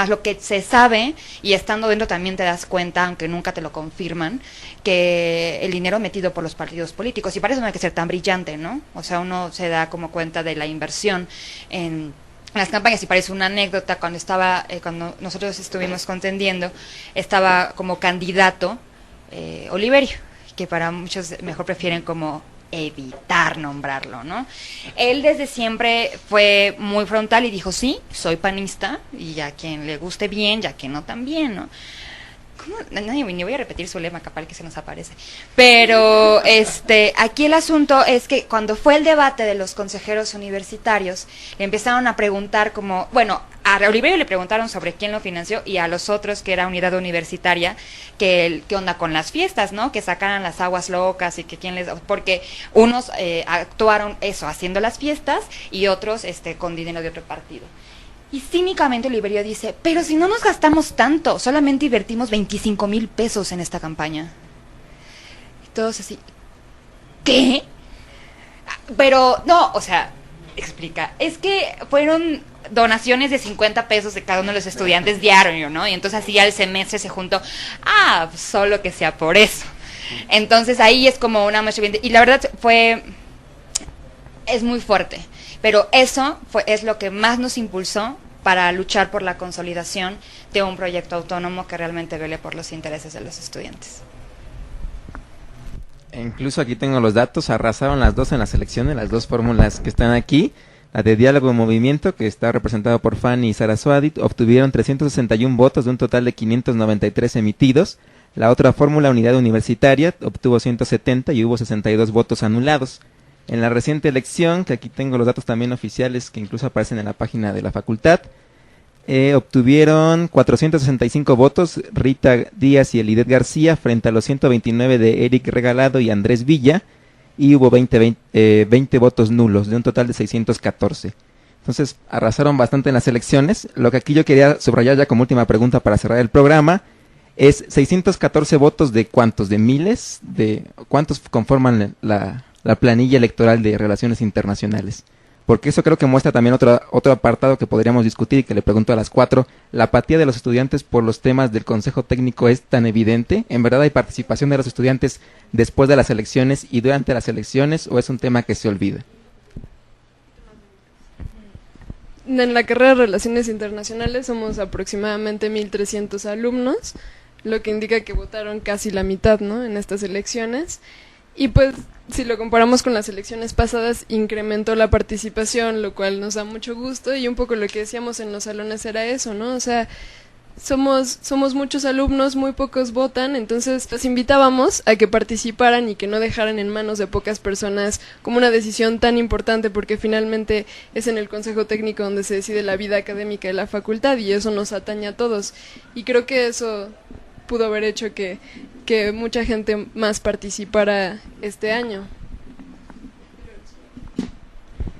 lo que se sabe, y estando dentro también te das cuenta, aunque nunca te lo confirman, que el dinero metido por los partidos políticos, y para eso no hay que ser tan brillante, ¿no? O sea, uno se da como cuenta de la inversión en las campañas, y parece una anécdota, cuando nosotros estuvimos contendiendo, estaba como candidato Oliverio, que para muchos mejor prefieren como evitar nombrarlo, ¿no? Él desde siempre fue muy frontal y dijo, sí, soy panista, y a quien le guste bien, ya que no también, ¿no? Ni voy a repetir su lema, capaz que se nos aparece. Pero aquí el asunto es que cuando fue el debate de los consejeros universitarios, le empezaron a preguntar como, bueno, a Oliverio le preguntaron sobre quién lo financió y a los otros, que era Unidad Universitaria, qué onda con las fiestas, ¿no? Que sacaran las aguas locas y que porque unos actuaron eso, haciendo las fiestas, y otros con dinero de otro partido. Y cínicamente Oliverio dice, pero si no nos gastamos tanto, solamente invertimos 25,000 pesos en esta campaña. Y todos así, ¿qué? Pero, no, o sea, explica, es que fueron donaciones de 50 pesos de cada uno de los estudiantes diario, ¿no? Y entonces así al semestre se juntó, solo que sea por eso. Entonces ahí es como una muestra bien, y la verdad es muy fuerte. Pero eso es lo que más nos impulsó para luchar por la consolidación de un proyecto autónomo que realmente vele por los intereses de los estudiantes.
Incluso aquí tengo los datos, arrasaron las dos en las elecciones, las dos fórmulas que están aquí. La de Diálogo en Movimiento, que está representado por Fanny y Sara Suadit, obtuvieron 361 votos de un total de 593 emitidos. La otra fórmula, Unidad Universitaria, obtuvo 170 y hubo 62 votos anulados. En la reciente elección, que aquí tengo los datos también oficiales que incluso aparecen en la página de la facultad, obtuvieron 465 votos Rita Díaz y Elidet García frente a los 129 de Eric Regalado y Andrés Villa, y hubo 20 votos nulos de un total de 614. Entonces arrasaron bastante en las elecciones. Lo que aquí yo quería subrayar ya como última pregunta para cerrar el programa es 614 votos de ¿cuántos? ¿De miles? ¿De cuántos conforman la planilla electoral de Relaciones Internacionales? Porque eso creo que muestra también otro apartado que podríamos discutir y que le pregunto a las 4. ¿La apatía de los estudiantes por los temas del Consejo Técnico es tan evidente? ¿En verdad hay participación de los estudiantes después de las elecciones y durante las elecciones, o es un tema que se olvida?
En la carrera de Relaciones Internacionales somos aproximadamente 1,300 alumnos, lo que indica que votaron casi la mitad, ¿no?, en estas elecciones. Y pues, si lo comparamos con las elecciones pasadas, incrementó la participación, lo cual nos da mucho gusto, y un poco lo que decíamos en los salones era eso, ¿no? O sea, somos muchos alumnos, muy pocos votan, entonces los invitábamos a que participaran y que no dejaran en manos de pocas personas como una decisión tan importante, porque finalmente es en el Consejo Técnico donde se decide la vida académica de la facultad y eso nos atañe a todos. Y creo que eso pudo haber hecho que mucha gente más participara este año.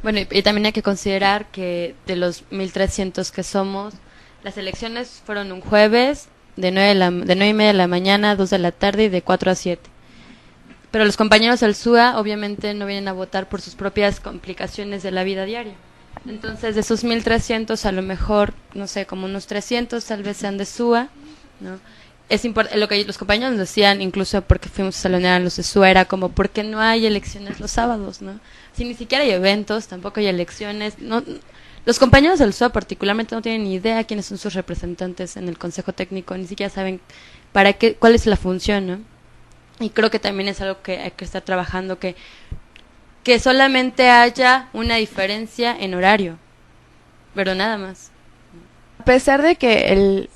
Bueno, y también hay que considerar que de los 1.300 que somos, las elecciones fueron un jueves de 9:30 de la mañana a 2 de la tarde y de 4 a 7. Pero los compañeros del SUA obviamente no vienen a votar por sus propias complicaciones de la vida diaria. Entonces, de esos 1.300, a lo mejor, no sé, como unos 300 tal vez sean de SUA, ¿no? Es lo que los compañeros nos decían, incluso porque fuimos a salonear a los de SUA, era como, ¿por qué no hay elecciones los sábados, no? Si ni siquiera hay eventos, tampoco hay elecciones, no. Los compañeros del SUA particularmente no tienen ni idea quiénes son sus representantes en el Consejo Técnico, ni siquiera saben cuál es la función, ¿no? Y creo que también es algo que hay que estar trabajando, que solamente haya una diferencia en horario, pero nada más.
A pesar de que el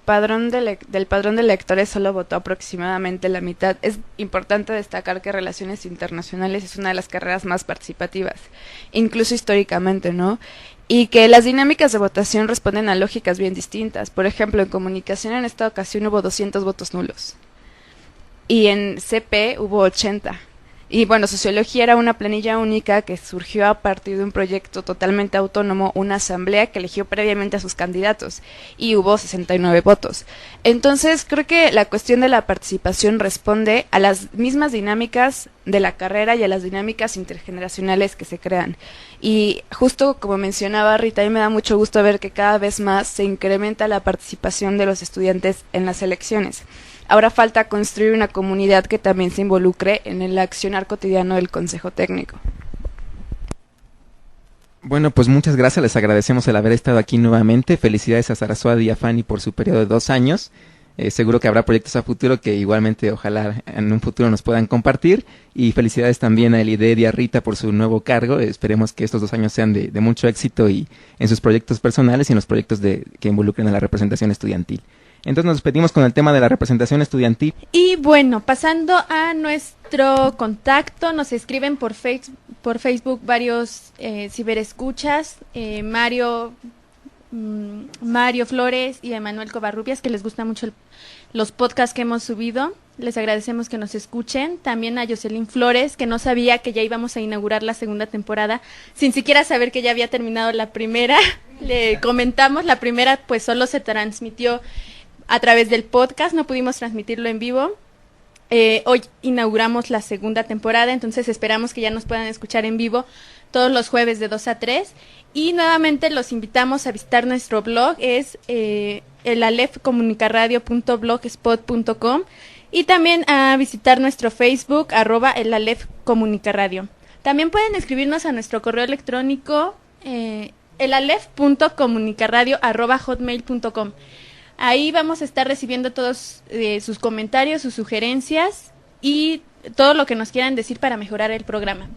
del padrón de electores solo votó aproximadamente la mitad, es importante destacar que Relaciones Internacionales es una de las carreras más participativas, incluso históricamente, ¿no? Y que las dinámicas de votación responden a lógicas bien distintas. Por ejemplo, en comunicación en esta ocasión hubo 200 votos nulos y en CP hubo 80. Y bueno, Sociología era una planilla única que surgió a partir de un proyecto totalmente autónomo, una asamblea que eligió previamente a sus candidatos, y hubo 69 votos. Entonces, creo que la cuestión de la participación responde a las mismas dinámicas de la carrera y a las dinámicas intergeneracionales que se crean. Y justo como mencionaba Rita, a mí me da mucho gusto ver que cada vez más se incrementa la participación de los estudiantes en las elecciones. Ahora falta construir una comunidad que también se involucre en el accionar cotidiano del Consejo Técnico.
Bueno, pues muchas gracias, les agradecemos el haber estado aquí nuevamente. Felicidades a Saraswati y a Fanny por su periodo de 2 años. Seguro que habrá proyectos a futuro que igualmente ojalá en un futuro nos puedan compartir. Y felicidades también a Elide y a Rita por su nuevo cargo. Esperemos que estos 2 años sean de mucho éxito y en sus proyectos personales y en los proyectos que involucren a la representación estudiantil. Entonces nos despedimos con el tema de la representación estudiantil.
Y bueno, pasando a nuestro contacto, nos escriben por Facebook varios ciberescuchas, Mario Flores y Emanuel Covarrubias, que les gusta mucho los podcasts que hemos subido. Les agradecemos que nos escuchen. También a Jocelyn Flores, que no sabía que ya íbamos a inaugurar la segunda temporada, sin siquiera saber que ya había terminado la primera. Le comentamos, la primera pues solo se transmitió a través del podcast, no pudimos transmitirlo en vivo. Hoy inauguramos la segunda temporada, entonces esperamos que ya nos puedan escuchar en vivo todos los jueves de 2 a 3. Y nuevamente los invitamos a visitar nuestro blog, es elalefcomunicaradio.blogspot.com, y también a visitar nuestro Facebook, @elalefcomunicaradio. También pueden escribirnos a nuestro correo electrónico, elalef.comunicaradio@hotmail.com. Ahí vamos a estar recibiendo todos sus comentarios, sus sugerencias y todo lo que nos quieran decir para mejorar el programa.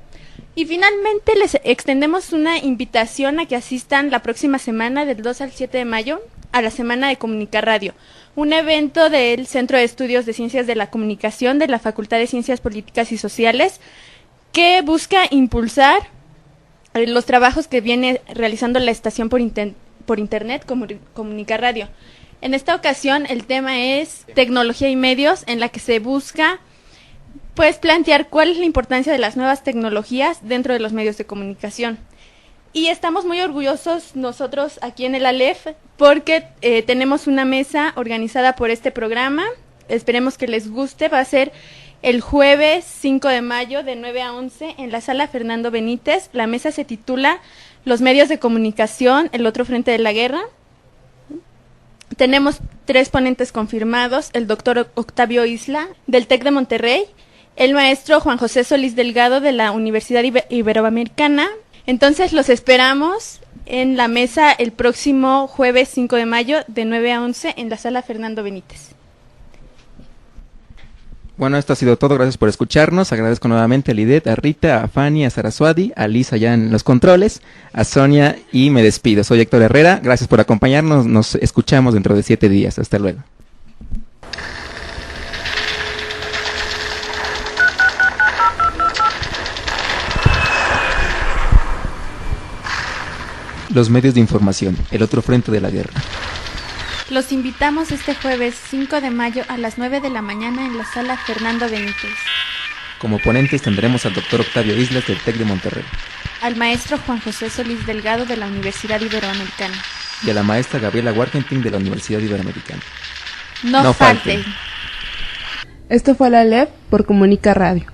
Y finalmente les extendemos una invitación a que asistan la próxima semana, del 2 al 7 de mayo, a la Semana de Comunicaradio, un evento del Centro de Estudios de Ciencias de la Comunicación de la Facultad de Ciencias Políticas y Sociales, que busca impulsar los trabajos que viene realizando la estación por internet Comunicaradio. En esta ocasión el tema es tecnología y medios, en la que se busca pues plantear cuál es la importancia de las nuevas tecnologías dentro de los medios de comunicación. Y estamos muy orgullosos nosotros aquí en el ALEF porque tenemos una mesa organizada por este programa. Esperemos que les guste. Va a ser el jueves 5 de mayo de 9 a 11 en la sala Fernando Benítez. La mesa se titula Los medios de comunicación, el otro frente de la guerra. Tenemos 3 ponentes confirmados: el doctor Octavio Isla, del TEC de Monterrey, el maestro Juan José Solís Delgado, de la Universidad Iberoamericana. Entonces los esperamos en la mesa el próximo jueves 5 de mayo de 9 a 11 en la sala Fernando Benítez.
Bueno, esto ha sido todo. Gracias por escucharnos. Agradezco nuevamente a Lidet, a Rita, a Fanny, a Saraswati, a Lisa ya en los controles, a Sonia y me despido. Soy Héctor Herrera. Gracias por acompañarnos. Nos escuchamos dentro de 7 días. Hasta luego. Los medios de información, el otro frente de la guerra.
Los invitamos este jueves 5 de mayo a las 9 de la mañana en la sala Fernando Benítez.
Como ponentes tendremos al doctor Octavio Islas del TEC de Monterrey.
Al maestro Juan José Solís Delgado de la Universidad Iberoamericana.
Y a la maestra Gabriela Warkentin de la Universidad Iberoamericana.
No falten.
Esto fue la LEF por Comunica Radio.